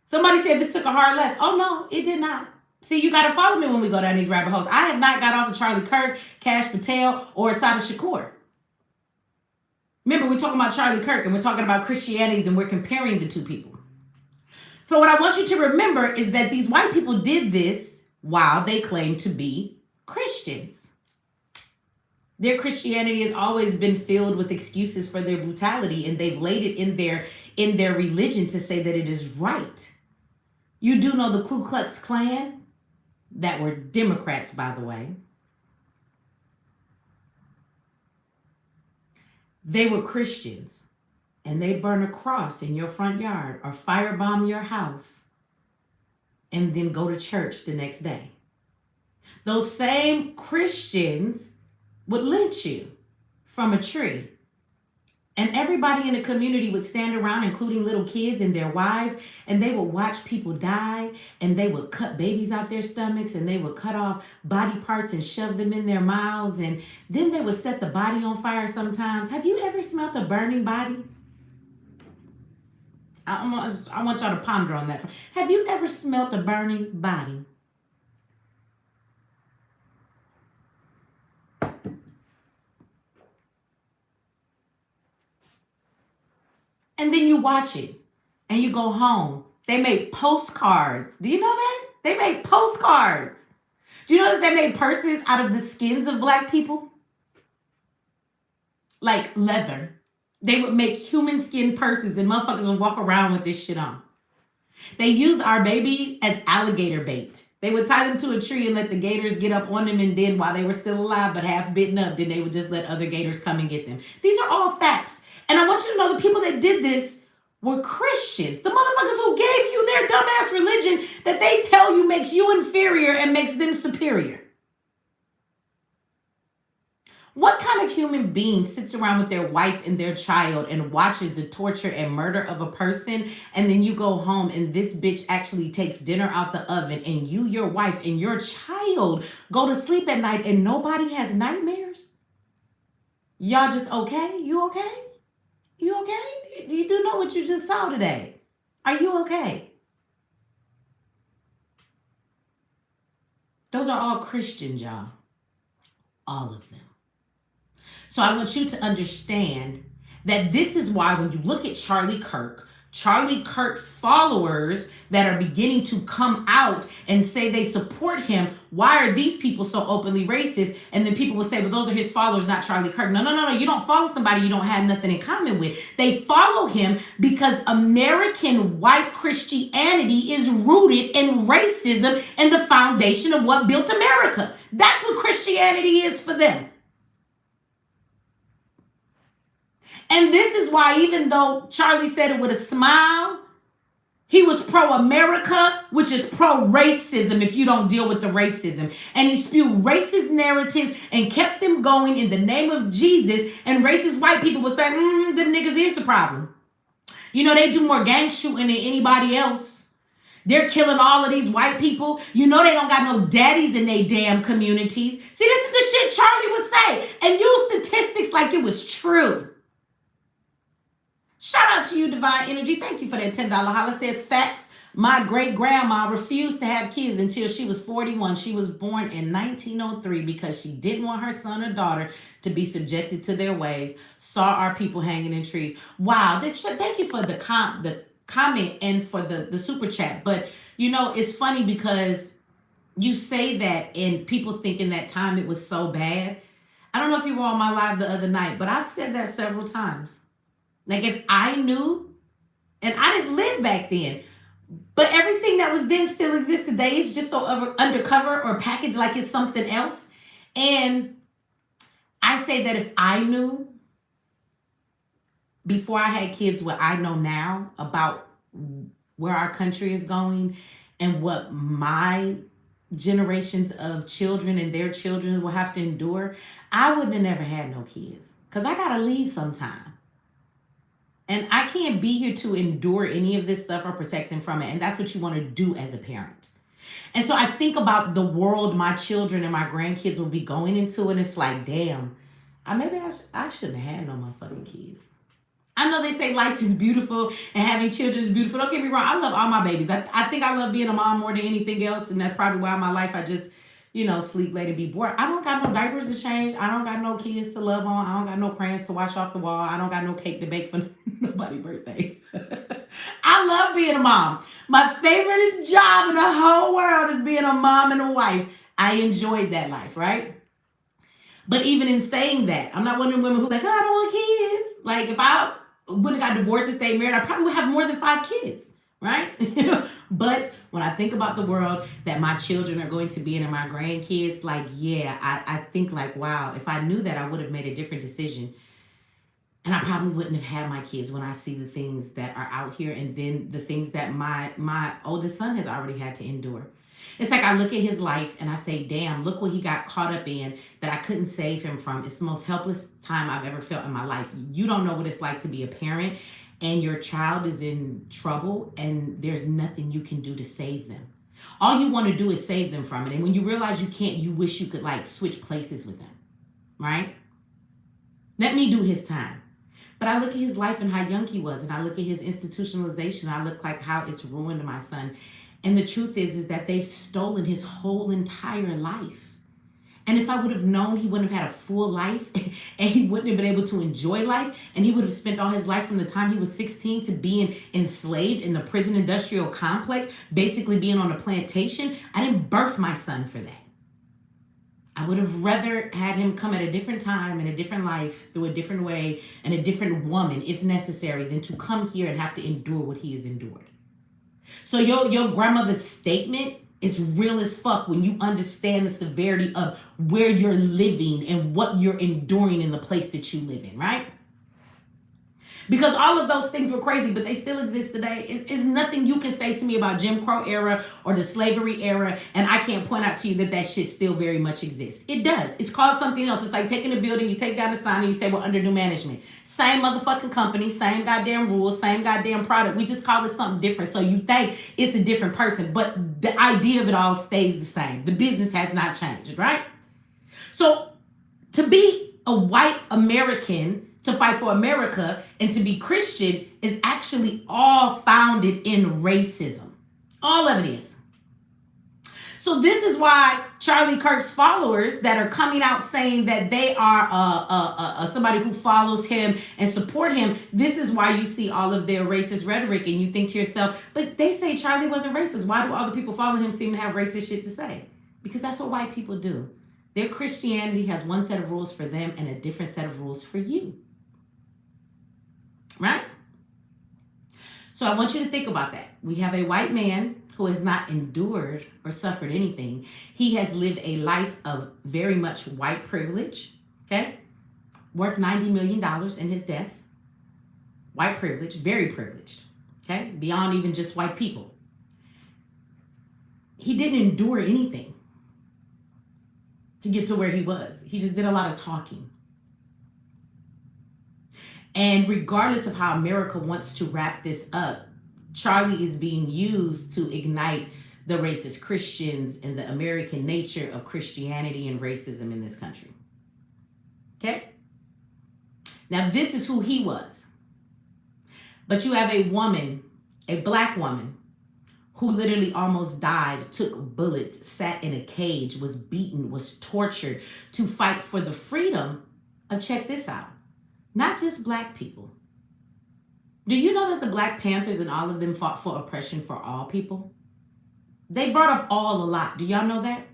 Somebody said this took a hard left. Oh no, it did not. See, you got to follow me when we go down these rabbit holes. I have not got off of Charlie Kirk, Kash Patel, or Assata Shakur. Remember, we're talking about Charlie Kirk and we're talking about Christianities and we're comparing the two people. So what I want you to remember is that these white people did this while they claimed to be Christians. Their Christianity has always been filled with excuses for their brutality, and they've laid it in their religion to say that it is right. You do know the Ku Klux Klan, that were Democrats, by the way. They were Christians, and they'd burn a cross in your front yard or firebomb your house and then go to church the next day. Those same Christians would lynch you from a tree. And everybody in the community would stand around, including little kids and their wives, and they would watch people die, and they would cut babies out their stomachs, and they would cut off body parts and shove them in their mouths, and then they would set the body on fire sometimes. Have you ever smelled a burning body? I want y'all to ponder on that. Have you ever smelled a burning body? And then you watch it and you go home. They made postcards. Do you know that? They made postcards. Do you know that they made purses out of the skins of black people? Like leather. They would make human skin purses and motherfuckers would walk around with this shit on. They used our baby as alligator bait. They would tie them to a tree and let the gators get up on them, and then while they were still alive but half bitten up, then they would just let other gators come and get them. These are all facts. And I want you to know the people that did this were Christians. The motherfuckers who gave you their dumbass religion that they tell you makes you inferior and makes them superior. What kind of human being sits around with their wife and their child and watches the torture and murder of a person, and then you go home and this bitch actually takes dinner out the oven and you, your wife, and your child go to sleep at night and nobody has nightmares? Y'all just okay? You okay? You okay? You do know what you just saw today. Are you okay? Those are all Christians, y'all. All of them. So I want you to understand that this is why when you look at Charlie Kirk's followers that are beginning to come out and say they support him, why are these people so openly racist? And then people will say, well, those are his followers, not Charlie Kirk. No. You don't follow somebody you don't have nothing in common with. They follow him because American white Christianity is rooted in racism and the foundation of what built America. That's what Christianity is for them. And this is why, even though Charlie said it with a smile, he was pro-America, which is pro-racism if you don't deal with the racism. And he spewed racist narratives and kept them going in the name of Jesus. And racist white people would say, them niggas is the problem. You know, they do more gang shooting than anybody else. They're killing all of these white people. You know they don't got no daddies in their damn communities. See, this is the shit Charlie would say. And use statistics like it was true. Shout out to you, Divine Energy. Thank you for that $10 holla. Says facts. My great-grandma refused to have kids until she was 41. She was born in 1903 because she didn't want her son or daughter to be subjected to their ways. Saw our people hanging in trees. Wow. Thank you for the comment and for the super chat. But it's funny because you say that and people think in that time it was so bad. I don't know if you were on my live the other night, but I've said that several times. Like, if I knew, and I didn't live back then, but everything that was then still exists today is just so undercover or packaged like it's something else. And I say that if I knew before I had kids what I know now about where our country is going and what my generations of children and their children will have to endure, I wouldn't have never had no kids, because I gotta leave sometime. And I can't be here to endure any of this stuff or protect them from it. And that's what you want to do as a parent. And so I think about the world my children and my grandkids will be going into, and it's like, damn, I shouldn't have had no motherfucking kids. I know they say life is beautiful and having children is beautiful. Don't get me wrong. I love all my babies. I think I love being a mom more than anything else. And that's probably why in my life I just, sleep late and be bored. I don't got no diapers to change. I don't got no kids to love on. I don't got no crayons to wash off the wall. I don't got no cake to bake for nobody's birthday. I love being a mom. My favorite job in the whole world is being a mom and a wife. I enjoyed that life, right? But even in saying that, I'm not one of the women who like, oh, I don't want kids. Like, if I would have got divorced and stayed married, I probably would have more than 5 kids, right? But when I think about the world that my children are going to be in and my grandkids, like, yeah, I think like, wow, if I knew that, I would have made a different decision. And I probably wouldn't have had my kids when I see the things that are out here and then the things that my oldest son has already had to endure. It's like I look at his life and I say, damn, look what he got caught up in that I couldn't save him from. It's the most helpless time I've ever felt in my life. You don't know what it's like to be a parent and your child is in trouble and there's nothing you can do to save them. All you want to do is save them from it. And when you realize you can't, you wish you could like switch places with them, right? Let me do his time. But I look at his life and how young he was, and I look at his institutionalization. I look like how it's ruined my son. And the truth is that they've stolen his whole entire life. And if I would have known he wouldn't have had a full life and he wouldn't have been able to enjoy life, and he would have spent all his life from the time he was 16 to being enslaved in the prison industrial complex, basically being on a plantation, I didn't birth my son for that. I would have rather had him come at a different time in a different life through a different way and a different woman, if necessary, than to come here and have to endure what he has endured. So your grandmother's statement is real as fuck when you understand the severity of where you're living and what you're enduring in the place that you live in, right? Because all of those things were crazy, but they still exist today. It's nothing you can say to me about Jim Crow era or the slavery era, and I can't point out to you that shit still very much exists. It does. It's called something else. It's like taking a building, you take down the sign, and you say we're under new management. Same motherfucking company, same goddamn rules, same goddamn product. We just call it something different, so you think it's a different person, but the idea of it all stays the same. The business has not changed, right? So to be a white American, to fight for America, and to be Christian is actually all founded in racism. All of it is. So this is why Charlie Kirk's followers that are coming out saying that they are somebody who follows him and support him, this is why you see all of their racist rhetoric and you think to yourself, but they say Charlie wasn't racist. Why do all the people following him seem to have racist shit to say? Because that's what white people do. Their Christianity has one set of rules for them and a different set of rules for you. Right? So I want you to think about that. We have a white man who has not endured or suffered anything. He has lived a life of very much white privilege, okay? Worth $90 million in his death. White privilege, very privileged, okay? Beyond even just white people. He didn't endure anything to get to where he was. He just did a lot of talking. And regardless of how America wants to wrap this up, Charlie is being used to ignite the racist Christians and the American nature of Christianity and racism in this country. Okay? Now, this is who he was. But you have a woman, a black woman, who literally almost died, took bullets, sat in a cage, was beaten, was tortured to fight for the freedom of, check this out, not just black people, Do you know that the Black Panthers and all of them fought for oppression for all people? They brought up all a lot. Do y'all know that?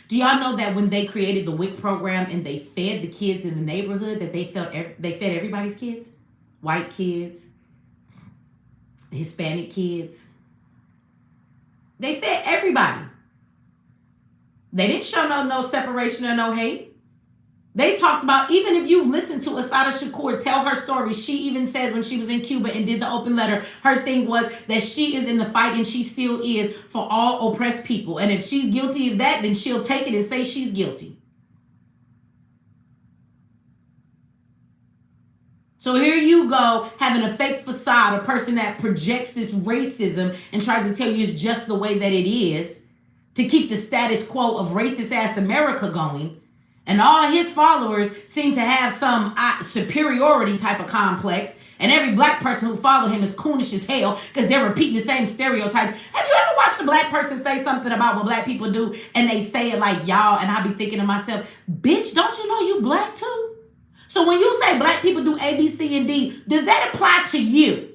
Do y'all know that when they created the WIC program and they fed the kids in the neighborhood, that they fed everybody's kids? White kids, Hispanic kids. They fed everybody. They didn't show no separation or no hate. They talked about, even if you listen to Assata Shakur tell her story, she even says when she was in Cuba and did the open letter, her thing was that she is in the fight and she still is for all oppressed people. And if she's guilty of that, then she'll take it and say she's guilty. So here you go, having a fake facade, a person that projects this racism and tries to tell you it's just the way that it is to keep the status quo of racist ass America going. And all his followers seem to have some superiority type of complex. And every black person who follow him is coonish as hell because they're repeating the same stereotypes. Have you ever watched a black person say something about what black people do and they say it like y'all? And I be thinking to myself, bitch, don't you know you black too? So when you say black people do A, B, C, and D, does that apply to you?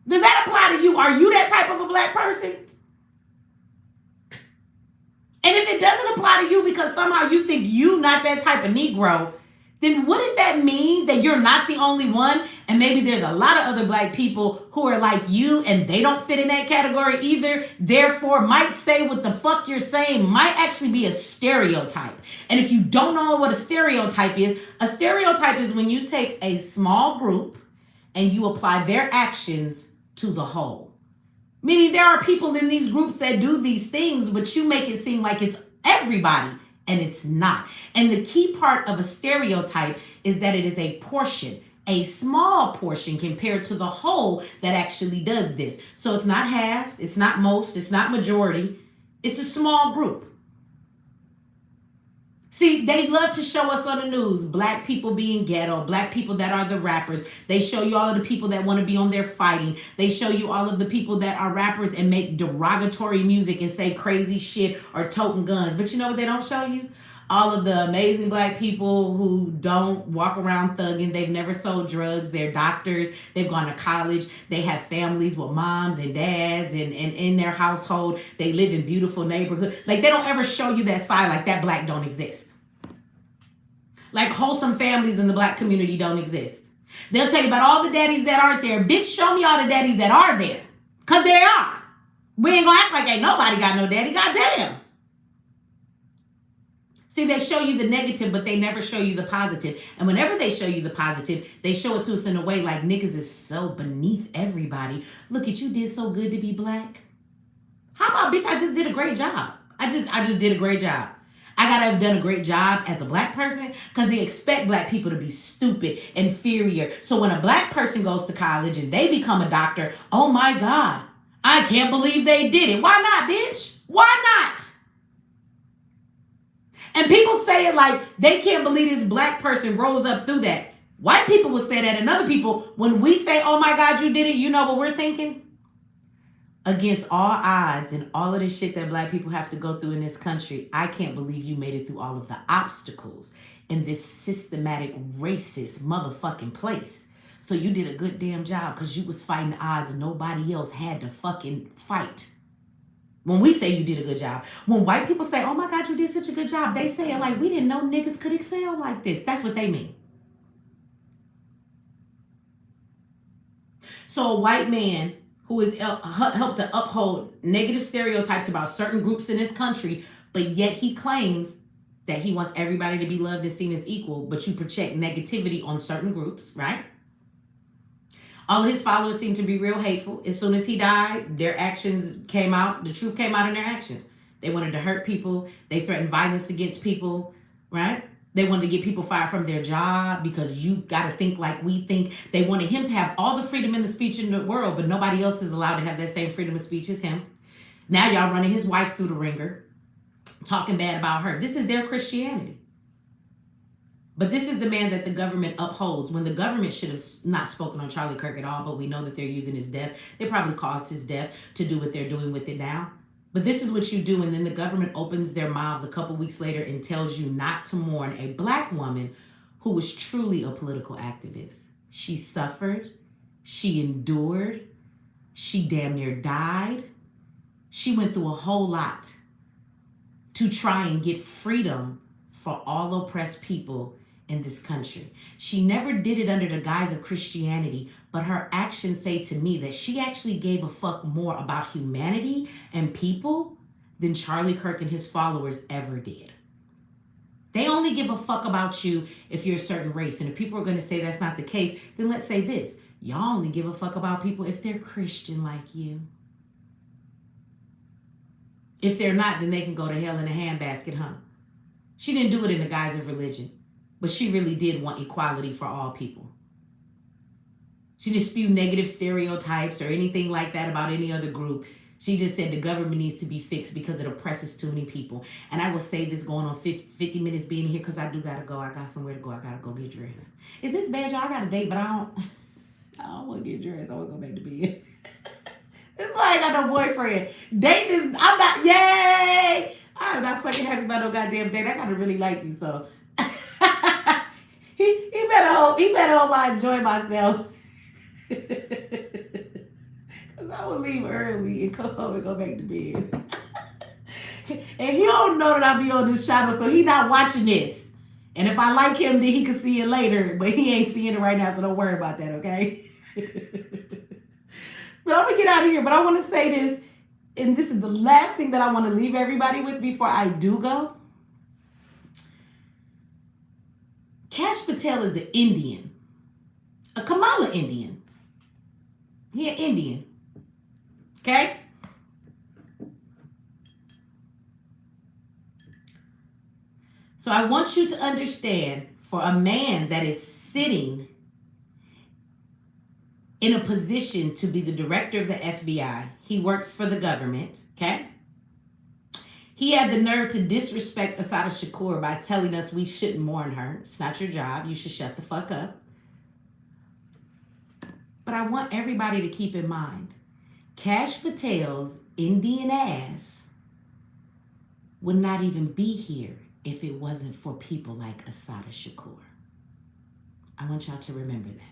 Does that apply to you? Are you that type of a black person? And if it doesn't apply to you because somehow you think you not that type of Negro, then wouldn't that mean that you're not the only one? And maybe there's a lot of other black people who are like you and they don't fit in that category either. Therefore, might say what the fuck you're saying might actually be a stereotype. And if you don't know what a stereotype is when you take a small group and you apply their actions to the whole. Meaning there are people in these groups that do these things, but you make it seem like it's everybody, and it's not. And the key part of a stereotype is that it is a portion, a small portion compared to the whole that actually does this. So it's not half, it's not most, it's not majority, it's a small group. See, they love to show us on the news, black people being ghetto, black people that are the rappers. They show you all of the people that want to be on there fighting. They show you all of the people that are rappers and make derogatory music and say crazy shit or toting guns. But you know what they don't show you? All of the amazing black people who don't walk around thugging. They've never sold drugs. They're doctors. They've gone to college. They have families with moms and dads and in their household. They live in beautiful neighborhoods. Like, they don't ever show you that side like that black don't exist. Like wholesome families in the black community don't exist. They'll tell you about all the daddies that aren't there. Bitch, show me all the daddies that are there. Because they are. We ain't gonna act like ain't nobody got no daddy. Goddamn. See, they show you the negative, but they never show you the positive. And whenever they show you the positive, they show it to us in a way like niggas is so beneath everybody. Look at you, did so good to be black. How about, bitch, I just did a great job. I just did a great job. I gotta have done a great job as a black person because they expect black people to be stupid, inferior. So when a black person goes to college and they become a doctor, oh my God, I can't believe they did it. Why not, bitch? Why not? And people say it like they can't believe this black person rose up through that. White people would say that, and other people, when we say, oh my God, you did it, you know what we're thinking? Against all odds and all of the shit that black people have to go through in this country, I can't believe you made it through all of the obstacles in this systematic racist motherfucking place. So you did a good damn job because you was fighting odds nobody else had to fucking fight. When we say you did a good job. When white people say, oh my God, you did such a good job, they say it like we didn't know niggas could excel like this. That's what they mean. So a white man who has helped to uphold negative stereotypes about certain groups in this country, but yet he claims that he wants everybody to be loved and seen as equal, but you project negativity on certain groups, right? All of his followers seem to be real hateful. As soon as he died, their actions came out. The truth came out in their actions. They wanted to hurt people. They threatened violence against people, right? They wanted to get people fired from their job because you got to think like we think. They wanted him to have all the freedom in the speech in the world, but nobody else is allowed to have that same freedom of speech as him. Now y'all running his wife through the ringer, talking bad about her. This is their Christianity. But this is the man that the government upholds when the government should have not spoken on Charlie Kirk at all, but we know that they're using his death. They probably caused his death to do what they're doing with it now. But this is what you do, and then the government opens their mouths a couple weeks later and tells you not to mourn a black woman who was truly a political activist. She suffered, She endured. She damn near died. She went through a whole lot to try and get freedom for all oppressed people in this country. She never did it under the guise of Christianity, but her actions say to me that she actually gave a fuck more about humanity and people than Charlie Kirk and his followers ever did. They only give a fuck about you if you're a certain race. And if people are going to say that's not the case, then let's say this. Y'all only give a fuck about people if they're Christian like you. If they're not, then they can go to hell in a handbasket, huh? She didn't do it in the guise of religion, but she really did want equality for all people. She didn't spew negative stereotypes or anything like that about any other group. She just said the government needs to be fixed because it oppresses too many people. And I will say this going on 50 minutes being here because I do got to go. I got somewhere to go. I got to go get dressed. Is this bad, y'all? I got a date, but I don't want to get dressed. I want to go back to bed. This is why I ain't got no boyfriend. Date is, I'm not, yay! I'm not fucking happy about no goddamn date. I gotta really like you, so. he better hope I enjoy myself. Cause I will leave early and come home and go back to bed. And he don't know that I be on this channel, so he not watching this. And if I like him, then he can see it later, but he ain't seeing it right now, so don't worry about that, okay? But I'm gonna get out of here. But I want to say this, and this is the last thing that I want to leave everybody with before I do go. Kash Patel is an Indian, a Kamala Indian. He an Indian, okay? So I want you to understand, for a man that is sitting in a position to be the director of the FBI. He works for the government, okay? He had the nerve to disrespect Assata Shakur by telling us we shouldn't mourn her. It's not your job. You should shut the fuck up. But I want everybody to keep in mind, Kash Patel's Indian ass would not even be here if it wasn't for people like Assata Shakur. I want y'all to remember that.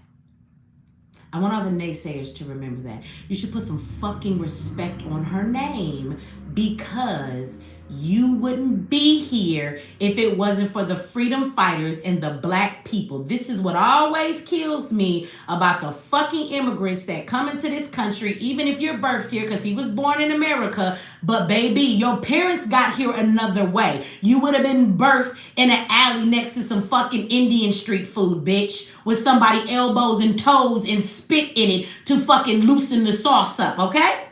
I want all the naysayers to remember that. You should put some fucking respect on her name, because you wouldn't be here if it wasn't for the freedom fighters and the black people. This is what always kills me about the fucking immigrants that come into this country, even if you're birthed here, because he was born in America. But baby, your parents got here another way. You would have been birthed in an alley next to some fucking Indian street food, bitch, with somebody elbows and toes and spit in it to fucking loosen the sauce up, okay?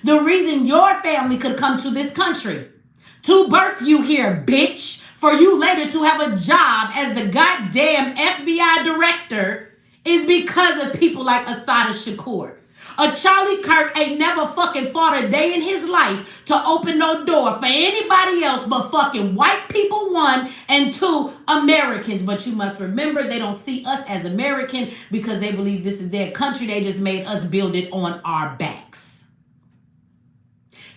The reason your family could come to this country to birth you here, bitch, for you later to have a job as the goddamn FBI director, is because of people like Assata Shakur. A Charlie Kirk ain't never fucking fought a day in his life to open no door for anybody else but fucking white people, one, and two, Americans. But you must remember, they don't see us as American because they believe this is their country. They just made us build it on our backs.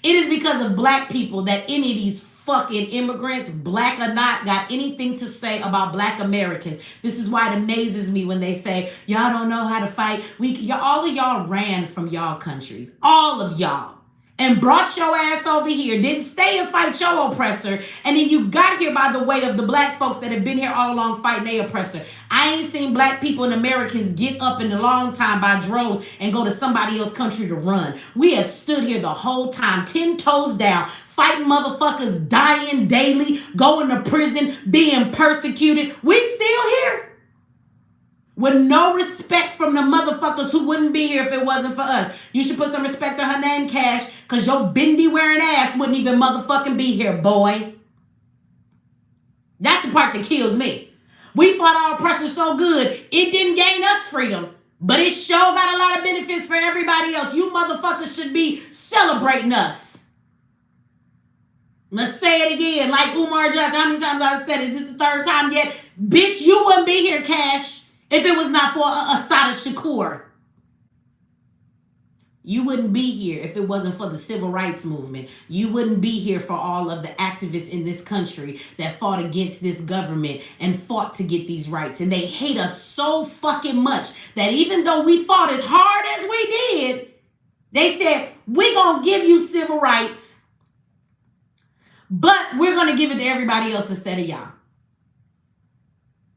It is because of black people that any of these fucking immigrants, black or not, got anything to say about black Americans. This is why it amazes me when they say, y'all don't know how to fight. All of y'all ran from y'all countries. All of y'all. And brought your ass over here. Didn't stay and fight your oppressor. And then you got here by the way of the black folks that have been here all along fighting their oppressor. I ain't seen black people and Americans get up in a long time by droves and go to somebody else's country to run. We have stood here the whole time, 10 toes down, fighting motherfuckers, dying daily, going to prison, being persecuted. We still here. With no respect from the motherfuckers who wouldn't be here if it wasn't for us. You should put some respect on her name, Kash, because your bindi wearing ass wouldn't even motherfucking be here, boy. That's the part that kills me. We fought our oppressors so good, it didn't gain us freedom, but it sure got a lot of benefits for everybody else. You motherfuckers should be celebrating us. Let's say it again, like Umar Johnson. How many times I've said it? This is the third time yet. Bitch, you wouldn't be here, Kash, if it was not for Assata Shakur. You wouldn't be here if it wasn't for the civil rights movement. You wouldn't be here for all of the activists in this country that fought against this government and fought to get these rights. And they hate us so fucking much that even though we fought as hard as we did, they said, we're going to give you civil rights, but we're going to give it to everybody else instead of y'all.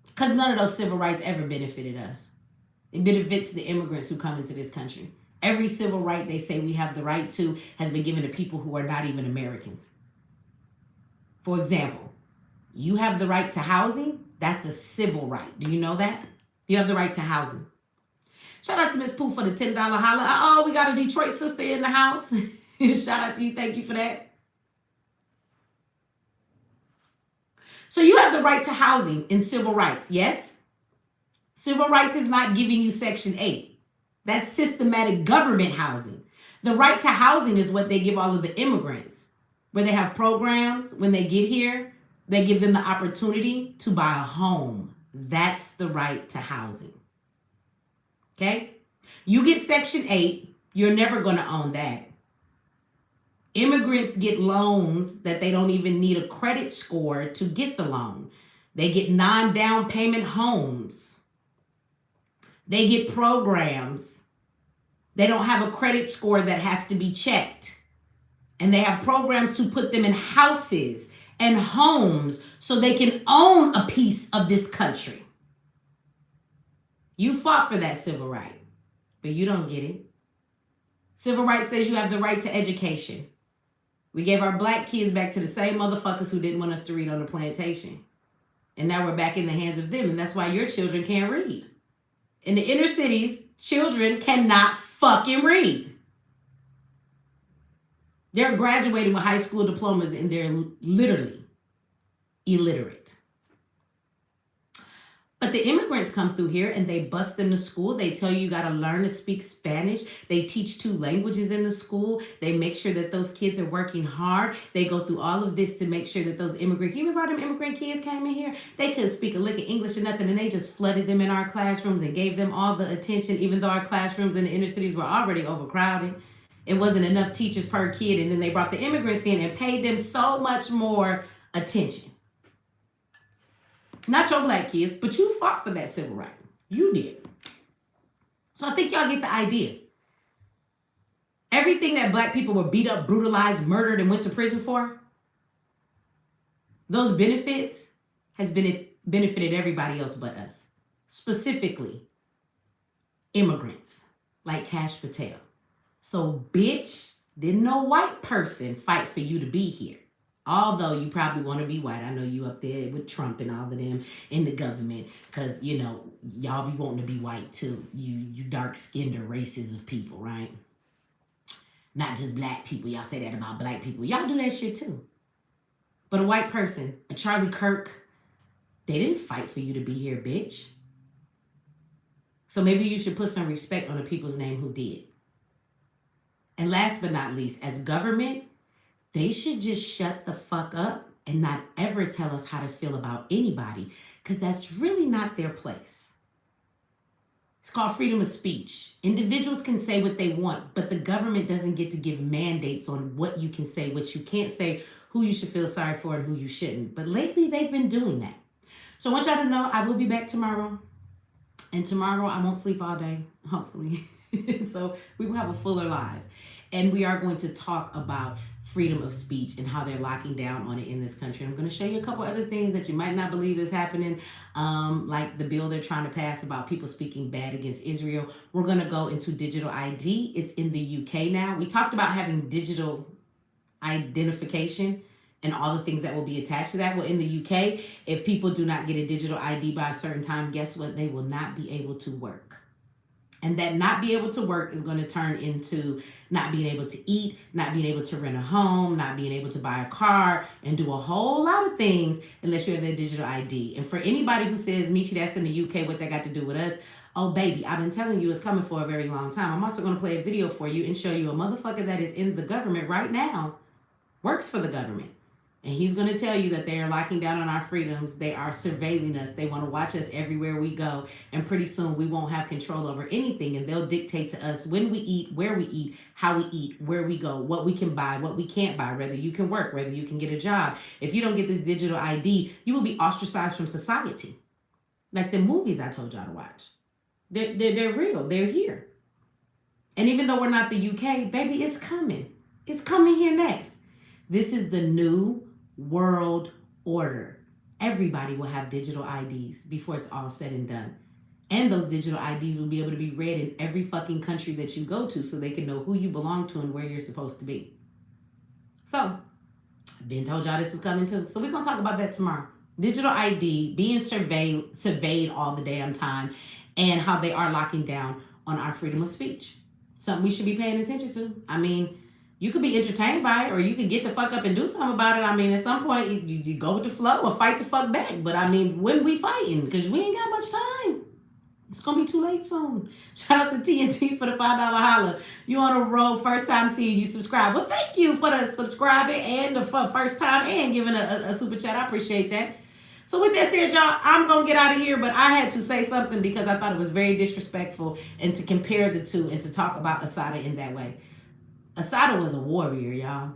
Because none of those civil rights ever benefited us. It benefits the immigrants who come into this country. Every civil right they say we have the right to has been given to people who are not even Americans. For example, you have the right to housing. That's a civil right. Do you know that? You have the right to housing. Shout out to Miss Pooh for the $10 holla. Oh, we got a Detroit sister in the house. Shout out to you. Thank you for that. So you have the right to housing in civil rights, yes? Civil rights is not giving you Section 8. That's systematic government housing. The right to housing is what they give all of the immigrants, where they have programs. When they get here, they give them the opportunity to buy a home. That's the right to housing. Okay? You get Section 8, you're never going to own that. Immigrants get loans that they don't even need a credit score to get the loan. They get non-down payment homes. They get programs. They don't have a credit score that has to be checked. And they have programs to put them in houses and homes so they can own a piece of this country. You fought for that civil right, but you don't get it. Civil rights says you have the right to education. We gave our black kids back to the same motherfuckers who didn't want us to read on the plantation. And now we're back in the hands of them. And that's why your children can't read. In the inner cities, children cannot fucking read. They're graduating with high school diplomas and they're literally illiterate. But the immigrants come through here and they bust them to school. They tell you got to learn to speak Spanish. They teach 2 languages in the school. They make sure that those kids are working hard. They go through all of this to make sure that those immigrant, you remember how them immigrant kids came in here? They couldn't speak a lick of English or nothing, and they just flooded them in our classrooms and gave them all the attention, even though our classrooms in the inner cities were already overcrowded. It wasn't enough teachers per kid, and then they brought the immigrants in and paid them so much more attention. Not your black kids, but you fought for that civil right. You did. So I think y'all get the idea. Everything that black people were beat up, brutalized, murdered, and went to prison for, those benefits has benefited everybody else but us. Specifically, immigrants like Kash Patel. So, bitch, didn't no white person fight for you to be here. Although you probably want to be white. I know you up there with Trump and all of them in the government because, you know, y'all be wanting to be white too. You dark-skinned races of people, right? Not just black people. Y'all say that about black people. Y'all do that shit too. But a white person, a Charlie Kirk, they didn't fight for you to be here, bitch. So maybe you should put some respect on the people's name who did. And last but not least, as government, they should just shut the fuck up and not ever tell us how to feel about anybody, because that's really not their place. It's called freedom of speech. Individuals can say what they want, but the government doesn't get to give mandates on what you can say, what you can't say, who you should feel sorry for, and who you shouldn't. But lately, they've been doing that. So I want y'all to know I will be back tomorrow. And tomorrow, I won't sleep all day, hopefully. So we will have a fuller live. And we are going to talk about freedom of speech and how they're locking down on it in this country. I'm going to show you a couple other things that you might not believe is happening, like the bill they're trying to pass about people speaking bad against Israel. We're going to go into digital ID. It's in the UK now. We talked about having digital identification and all the things that will be attached to that. Well, in the UK, if people do not get a digital ID by a certain time, guess what? They will not be able to work. And that not be able to work is going to turn into not being able to eat, not being able to rent a home, not being able to buy a car, and do a whole lot of things unless you have that digital ID. And for anybody who says, Michi, that's in the UK, what that got to do with us? Oh, baby, I've been telling you it's coming for a very long time. I'm also going to play a video for you and show you a motherfucker that is in the government right now, works for the government. And he's going to tell you that they are locking down on our freedoms. They are surveilling us. They want to watch us everywhere we go. And pretty soon we won't have control over anything. And they'll dictate to us when we eat, where we eat, how we eat, where we go, what we can buy, what we can't buy, whether you can work, whether you can get a job. If you don't get this digital ID, you will be ostracized from society. Like the movies I told y'all to watch. They're real. They're here. And even though we're not the UK, baby, it's coming. It's coming here next. This is the new world order. Everybody will have digital IDs before it's all said and done. And those digital IDs will be able to be read in every fucking country that you go to so they can know who you belong to and where you're supposed to be. So, been told y'all this was coming too. So we're going to talk about that tomorrow. Digital ID, being surveyed all the damn time, and how they are locking down on our freedom of speech. Something we should be paying attention to. I mean, you could be entertained by it, or you could get the fuck up and do something about it. I mean, at some point, you go with the flow or fight the fuck back. But I mean, when we fighting? Because we ain't got much time. It's going to be too late soon. Shout out to TNT for the $5 holla. You on a roll, first time seeing you subscribe. Well, thank you for the subscribing and the first time and giving a super chat. I appreciate that. So with that said, y'all, I'm going to get out of here, but I had to say something because I thought it was very disrespectful and to compare the two and to talk about Assata in that way. Assata was a warrior, y'all.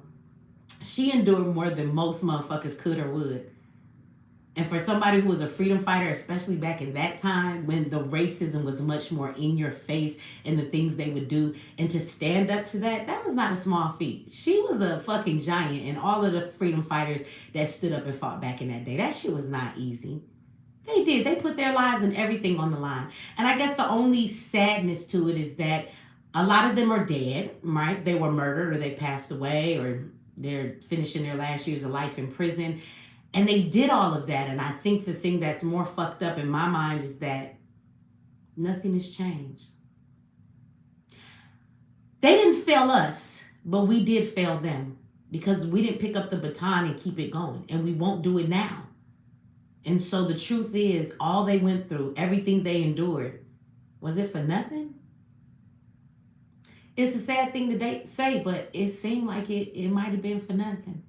She endured more than most motherfuckers could or would. And for somebody who was a freedom fighter, especially back in that time when the racism was much more in your face and the things they would do, and to stand up to that, that was not a small feat. She was a fucking giant, and all of the freedom fighters that stood up and fought back in that day, that shit was not easy. They did. They put their lives and everything on the line. And I guess the only sadness to it is that a lot of them are dead, right? They were murdered or they passed away or they're finishing their last years of life in prison. And they did all of that. And I think the thing that's more fucked up in my mind is that nothing has changed. They didn't fail us, but we did fail them because we didn't pick up the baton and keep it going. And we won't do it now. And so the truth is, all they went through, everything they endured, was it for nothing? It's a sad thing to say, but it seemed like it might have been for nothing.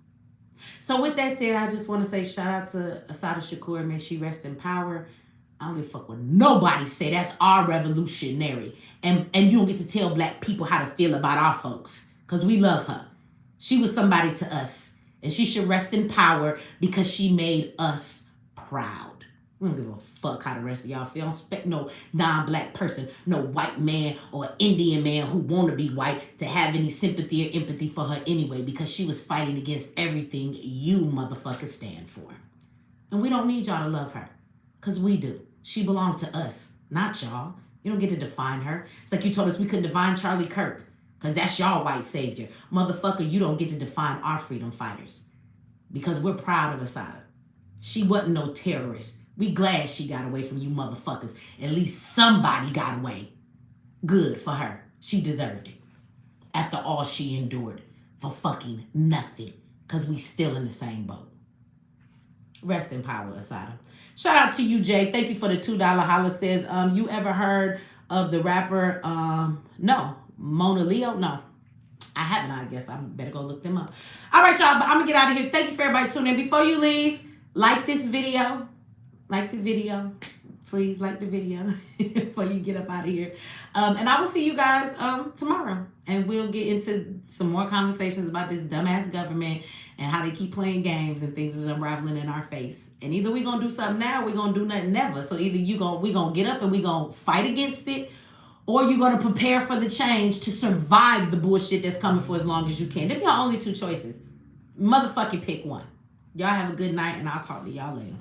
So with that said, I just want to say shout out to Assata Shakur. May she rest in power. I don't give a fuck what nobody say. That's our revolutionary. And you don't get to tell black people how to feel about our folks. Because we love her. She was somebody to us. And she should rest in power because she made us proud. We don't give a fuck how the rest of y'all feel. I don't expect no non-black person, no white man or Indian man who want to be white to have any sympathy or empathy for her anyway, because she was fighting against everything you motherfuckers stand for. And we don't need y'all to love her, because we do. She belonged to us, not y'all. You don't get to define her. It's like you told us we couldn't define Charlie Kirk, because that's y'all white savior. Motherfucker, you don't get to define our freedom fighters, because we're proud of Assata. She wasn't no terrorist. We glad she got away from you motherfuckers. At least somebody got away. Good for her. She deserved it. After all she endured for fucking nothing. Because we still in the same boat. Rest in power, Assata. Shout out to you, Jay. Thank you for the $2 holla. Says, you ever heard of the rapper, no, Mona Leo? No. I haven't, I guess. I better go look them up. All right, y'all. But I'm going to get out of here. Thank you for everybody tuning in. Before you leave, like this video. Like the video. Please like the video before you get up out of here. And I will see you guys tomorrow. And we'll get into some more conversations about this dumbass government and how they keep playing games and things is unraveling in our face. And either we're going to do something now or we're going to do nothing never. So either we're going to get up and we're going to fight against it, or you're going to prepare for the change to survive the bullshit that's coming for as long as you can. Them your only two choices. Motherfucking pick one. Y'all have a good night, and I'll talk to y'all later.